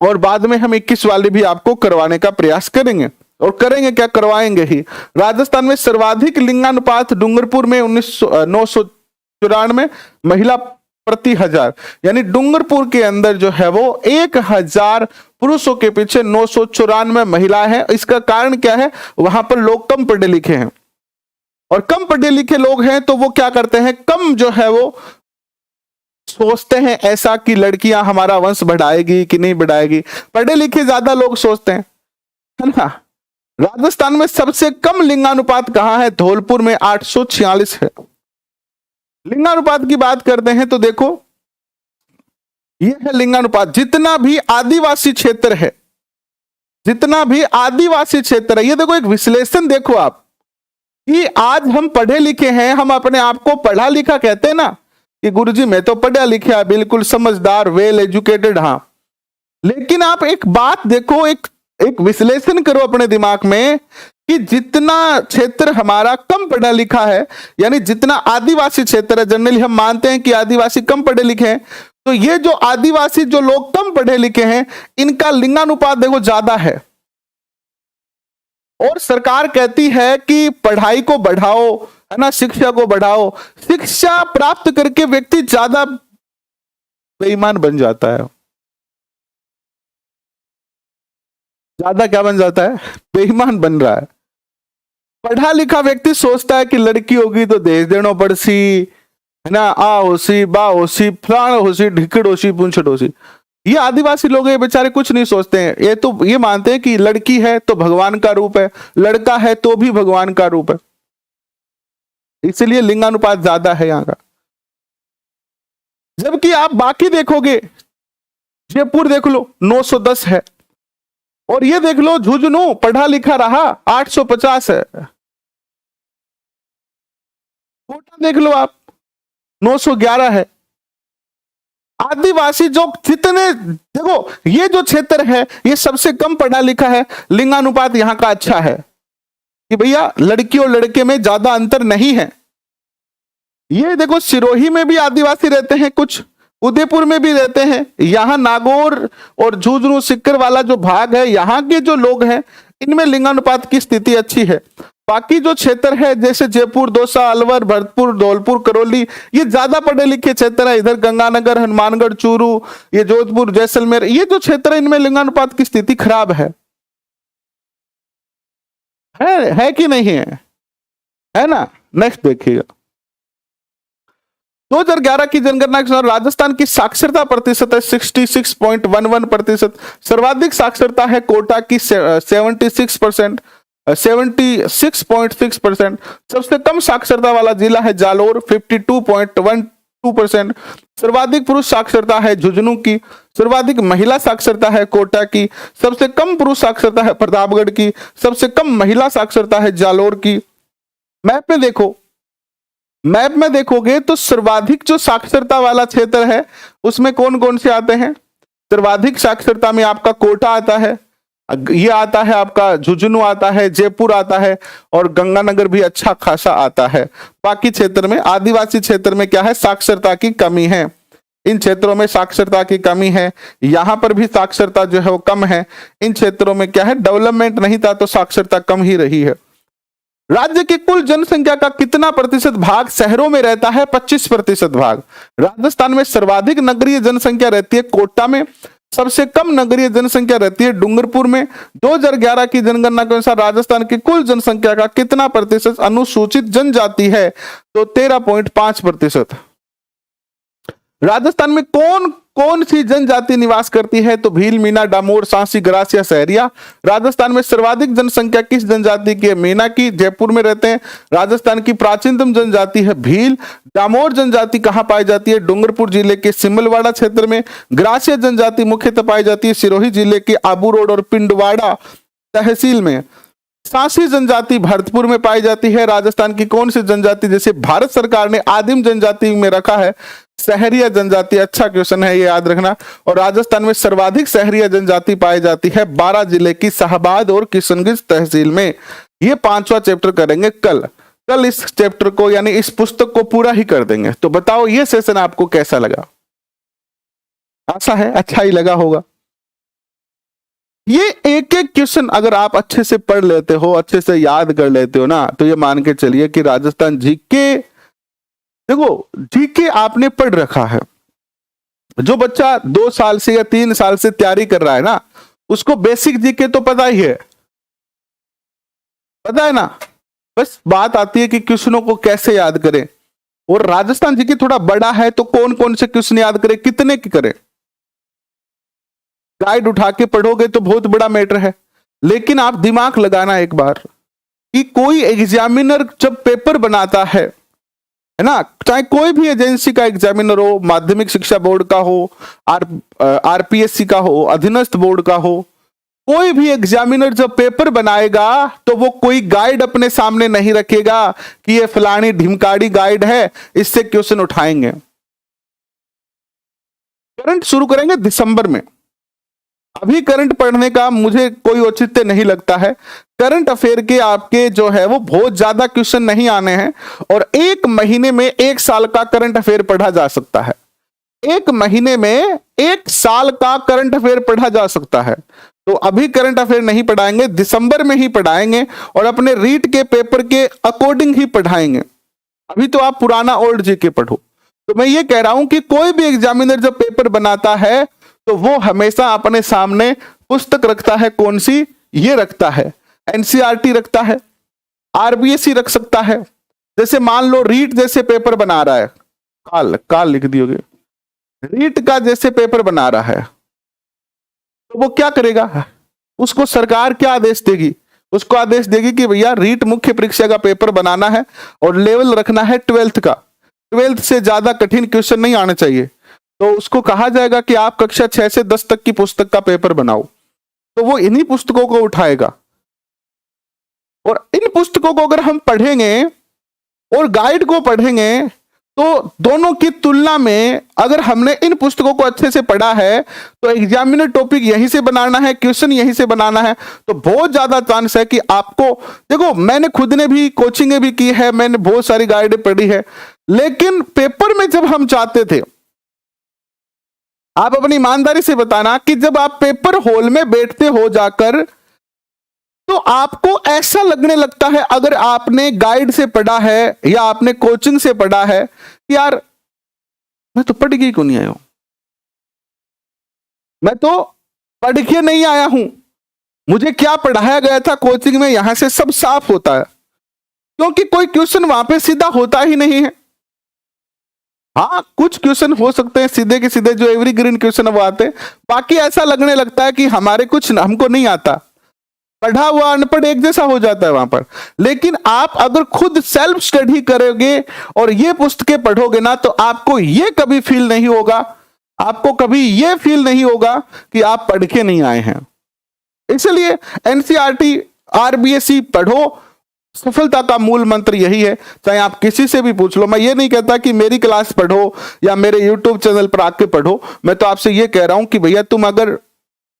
और बाद में हम 21 वाली भी आपको करवाने का प्रयास करेंगे। और करेंगे क्या? करवाएंगे ही। राजस्थान में सर्वाधिक लिंगानुपात डूंगरपुर में 994 महिला प्रति 1000, यानी डूंगरपुर के अंदर जो है वो 1000 पुरुषों के पीछे 994 महिला है। इसका कारण क्या है? वहां पर लोग कम पढ़े लिखे हैं, और कम पढ़े लिखे लोग हैं तो वो क्या करते हैं? कम जो है वो सोचते हैं ऐसा कि लड़कियां हमारा वंश बढ़ाएगी कि नहीं बढ़ाएगी। पढ़े लिखे ज्यादा लोग सोचते हैं, है ना। राजस्थान में सबसे कम लिंगानुपात कहां है? धौलपुर में 846 है। लिंगानुपात की बात करते हैं तो देखो, यह है लिंगानुपात। जितना भी आदिवासी क्षेत्र है, जितना भी आदिवासी क्षेत्र है, ये देखो एक विश्लेषण देखो आप, कि आज हम पढ़े लिखे हैं, हम अपने आप को पढ़ा लिखा कहते हैं ना, कि गुरुजी मैं तो पढ़ा लिखा, बिल्कुल समझदार, वेल एजुकेटेड। हाँ, लेकिन आप एक बात देखो, एक विश्लेषण करो अपने दिमाग में, कि जितना क्षेत्र हमारा कम पढ़ा लिखा है, यानी जितना आदिवासी क्षेत्र है, जनरली हम मानते हैं कि आदिवासी कम पढ़े लिखे हैं, तो ये जो आदिवासी जो लोग कम पढ़े लिखे हैं, इनका लिंगानुपात देखो ज्यादा है। और सरकार कहती है कि पढ़ाई को बढ़ाओ, है ना, शिक्षा को बढ़ाओ। शिक्षा प्राप्त करके व्यक्ति ज्यादा बेईमान बन जाता है। ज्यादा क्या बन जाता है? बेईमान बन रहा है। पढ़ा लिखा व्यक्ति सोचता है कि लड़की होगी तो दहेज देनो पड़सी, है ना, आ होसी, बा होसी, फलाण होसी, ढिकड़ होसी, पूंछड़ होसी। ये आदिवासी लोग ये बेचारे कुछ नहीं सोचते हैं। ये तो ये मानते हैं कि लड़की है तो भगवान का रूप है, लड़का है तो भी भगवान का रूप है। इसलिए लिंगानुपात ज्यादा है यहाँ का। जबकि आप बाकी देखोगे, जयपुर देख लो 910 है, और ये देख लो झुंझुनू पढ़ा लिखा रहा 850 है। कोटा देख लो आप 911 है। आदिवासी जो जितने देखो, ये जो क्षेत्र है ये सबसे कम पढ़ा लिखा है, लिंगानुपात यहां का अच्छा है कि भैया लड़की और लड़के में ज्यादा अंतर नहीं है। ये देखो सिरोही में भी आदिवासी रहते हैं, कुछ उदयपुर में भी रहते हैं, यहाँ नागौर और झुंझुनू सिक्कर वाला जो भाग है यहाँ के जो लोग हैं इनमें लिंगानुपात की स्थिति अच्छी है। बाकी जो क्षेत्र है जैसे जयपुर, दौसा, अलवर, भरतपुर, धौलपुर, करौली, ये ज्यादा पढ़े लिखे क्षेत्र है। इधर गंगानगर, हनुमानगढ़, चूरू, ये जोधपुर, जैसलमेर, ये जो क्षेत्र है इनमें लिंगानुपात की स्थिति खराब है कि नहीं है ना। नेक्स्ट देखिएगा, 2011 की जनगणना के अनुसार राजस्थान की साक्षरता प्रतिशत है 66.11%। सर्वाधिक साक्षरता है कोटा की 76%, 76.6%। सबसे कम साक्षरता वाला जिला है जालोर 52.12%। सर्वाधिक पुरुष साक्षरता है झुंझुनू की। सर्वाधिक महिला साक्षरता है कोटा की। सबसे कम पुरुष साक्षरता है प्रतापगढ़ की। सबसे कम महिला साक्षरता है जालोर की। मैप में देखोगे तो सर्वाधिक जो साक्षरता वाला क्षेत्र है उसमें कौन कौन से आते हैं। सर्वाधिक साक्षरता में आपका कोटा आता है, ये आता है आपका झुंझुनू आता है, जयपुर आता है और गंगानगर भी अच्छा खासा आता है। बाकी क्षेत्र में, आदिवासी क्षेत्र में क्या है, साक्षरता की कमी है। इन क्षेत्रों में साक्षरता की कमी है, यहां पर भी साक्षरता जो है वो कम है। इन क्षेत्रों में क्या है, डेवलपमेंट नहीं था तो साक्षरता कम ही रही है। राज्य की कुल जनसंख्या का कितना प्रतिशत भाग शहरों में रहता है, 25% भाग। राजस्थान में सर्वाधिक नगरीय जनसंख्या रहती है कोटा में, सबसे कम नगरीय जनसंख्या रहती है डूंगरपुर में। 2011 की जनगणना के अनुसार राजस्थान की कुल जनसंख्या का कितना प्रतिशत अनुसूचित जनजाति है, तो 13.5%। राजस्थान में कौन कौन सी जनजाति निवास करती है, तो भील, मीना, डामोर, सांसी, ग्रासिया, सहरिया। राजस्थान में सर्वाधिक जनसंख्या किस जनजाति की है, मीना की, जयपुर में रहते हैं। राजस्थान की प्राचीनतम जनजाति है भील। डामोर जनजाति कहां पाई जाती है, डूंगरपुर जिले के सिमलवाड़ा क्षेत्र में। ग्रासिया जनजाति मुख्यतः पाई जाती है सिरोही जिले के आबू रोड और पिंडवाड़ा तहसील में। सांसी जनजाति भरतपुर में पाई जाती है। राजस्थान की कौन सी जनजाति, जैसे भारत सरकार ने आदिम जनजाति में रखा है, सहरिया जनजाति। अच्छा क्वेश्चन है, ये याद रखना। और राजस्थान में सर्वाधिक सहरिया जनजाति पाई जाती है 12 जिले की शाहबाद और किशनगंज तहसील में। ये 5वां चैप्टर करेंगे कल इस चैप्टर को यानी इस पुस्तक को पूरा ही कर देंगे। तो बताओ ये सेशन आपको कैसा लगा। आशा है अच्छा ही लगा होगा। ये एक एक क्वेश्चन अगर आप अच्छे से पढ़ लेते हो, अच्छे से याद कर लेते हो ना, तो ये मान के चलिए कि राजस्थान जीके, देखो जीके आपने पढ़ रखा है। जो बच्चा 2 साल से या 3 साल से तैयारी कर रहा है ना, उसको बेसिक जीके तो पता ही है, पता है ना। बस बात आती है कि क्वेश्चनों को कैसे याद करें। और राजस्थान जीके थोड़ा बड़ा है तो कौन कौन से क्वेश्चन याद करें, कितने की करें। गाइड उठा के पढ़ोगे तो बहुत बड़ा मैटर है, लेकिन आप दिमाग लगाना एक बार कि कोई एग्जामिनर जब पेपर बनाता है ना, चाहे कोई भी एजेंसी का एग्जामिनर हो, माध्यमिक शिक्षा बोर्ड का हो, आरपीएससी का हो, अधीनस्थ बोर्ड का हो, कोई भी एग्जामिनर जब पेपर बनाएगा तो वो कोई गाइड अपने सामने नहीं रखेगा कि ये फलानी ढिमकाड़ी गाइड है, इससे क्वेश्चन उठाएंगे। करंट शुरू करेंगे दिसंबर में। अभी करंट पढ़ने का मुझे कोई औचित्य नहीं लगता है। करंट अफेयर के आपके जो है वो बहुत ज्यादा क्वेश्चन नहीं आने हैं, और 1 महीने में 1 साल का करंट अफेयर पढ़ा जा सकता है। 1 महीने में 1 साल का करंट अफेयर पढ़ा जा सकता है। तो अभी करंट अफेयर नहीं पढ़ाएंगे, दिसंबर में ही पढ़ाएंगे और अपने रीट के पेपर के अकॉर्डिंग ही पढ़ाएंगे। अभी तो आप पुराना ओल्ड जीके पढ़ो। तो मैं ये कह रहा हूं कि कोई भी एग्जामिनर जब पेपर बनाता है तो वो हमेशा अपने सामने पुस्तक रखता है। कौन सी? ये रखता है एनसीईआरटी रखता है, आरबीएससी रख सकता है। जैसे मान लो रीट जैसे पेपर बना रहा है, काल लिख दियोगे, रीट का जैसे पेपर बना रहा है, तो वो क्या करेगा? उसको सरकार क्या आदेश देगी? उसको आदेश देगी कि भैया रीट मुख्य परीक्षा का पेपर बनाना है और लेवल रखना है 12th का, 12th से ज्यादा कठिन क्वेश्चन नहीं आने चाहिए। तो उसको कहा जाएगा कि आप कक्षा 6 से 10 तक की पुस्तक का पेपर बनाओ, तो वो इन्हीं पुस्तकों को उठाएगा। और इन पुस्तकों को अगर हम पढ़ेंगे और गाइड को पढ़ेंगे तो दोनों की तुलना में अगर हमने इन पुस्तकों को अच्छे से पढ़ा है तो एग्जामिनर टॉपिक यहीं से बनाना है, क्वेश्चन यहीं से बनाना है, तो बहुत ज्यादा चांस है कि आपको, देखो मैंने खुद ने भी कोचिंग भी की है, मैंने बहुत सारी गाइडें पढ़ी है, लेकिन पेपर में जब हम चाहते थे, आप अपनी ईमानदारी से बताना कि जब आप पेपर हॉल में बैठते हो जाकर तो आपको ऐसा लगने लगता है, अगर आपने गाइड से पढ़ा है या आपने कोचिंग से पढ़ा है, कि यार मैं तो पढ़ के क्यों नहीं आया हूं, मैं तो पढ़ के नहीं आया हूं, मुझे क्या पढ़ाया गया था कोचिंग में यहां से सब साफ होता है, क्योंकि कोई क्वेश्चन वहां पे सीधा होता ही नहीं है। हाँ, कुछ क्वेश्चन हो सकते हैं सीधे के सीधे जो एवरीग्रीन क्वेश्चन वो आते हैं, बाकी ऐसा लगने लगता है कि हमारे कुछ हमको नहीं आता, पढ़ा हुआ अनपढ़ एक जैसा हो जाता है वहां पर। लेकिन आप अगर खुद सेल्फ स्टडी करोगे और ये पुस्तकें पढ़ोगे ना, तो आपको ये कभी फील नहीं होगा, आपको कभी ये फील नहीं होगा कि आप पढ़ के नहीं आए हैं। इसलिए एनसीईआरटी आरबीएसई पढ़ो, सफलता का मूल मंत्र यही है। चाहे आप किसी से भी पूछ लो, मैं ये नहीं कहता कि मेरी क्लास पढ़ो या मेरे यूट्यूब चैनल पर आके पढ़ो, मैं तो आपसे ये कह रहा हूं कि भैया तुम अगर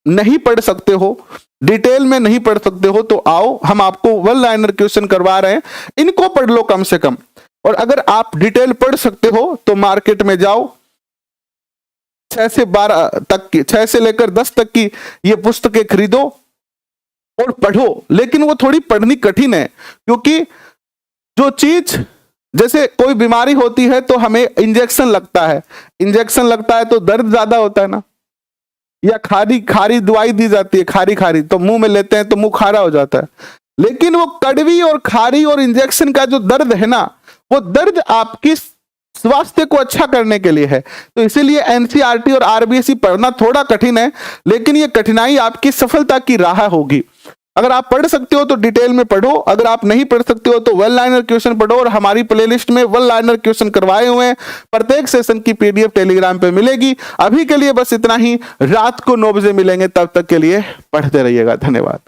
नहीं पढ़ सकते हो, डिटेल में नहीं पढ़ सकते हो, तो आओ, हम आपको वन लाइनर क्वेश्चन करवा रहे हैं, इनको पढ़ लो कम से कम। और अगर आप डिटेल पढ़ सकते हो तो मार्केट में जाओ, 6 से 12 तक की, 6 से लेकर 10 तक की ये पुस्तकें खरीदो और पढ़ो। लेकिन वो थोड़ी पढ़नी कठिन है, क्योंकि जो चीज, जैसे कोई बीमारी होती है तो हमें इंजेक्शन लगता है, इंजेक्शन लगता है तो दर्द ज्यादा होता है ना, या खारी खारी दवाई दी जाती है, खारी खारी, तो मुंह में लेते हैं तो मुंह खारा हो जाता है। लेकिन वो कड़वी और खारी और इंजेक्शन का जो दर्द है ना, वो दर्द आपकी स्वास्थ्य को अच्छा करने के लिए है। तो इसीलिए एनसीईआरटी और आरबीएसई पढ़ना थोड़ा कठिन है, लेकिन ये कठिनाई आपकी सफलता की राह होगी। अगर आप पढ़ सकते हो तो डिटेल में पढ़ो, अगर आप नहीं पढ़ सकते हो तो वन लाइनर क्वेश्चन पढ़ो। और हमारी प्लेलिस्ट में वन लाइनर क्वेश्चन करवाए हुए हैं, प्रत्येक सेशन की पीडीएफ टेलीग्राम पे मिलेगी। अभी के लिए बस इतना ही, रात को 9 बजे मिलेंगे, तब तक के लिए पढ़ते रहिएगा। धन्यवाद।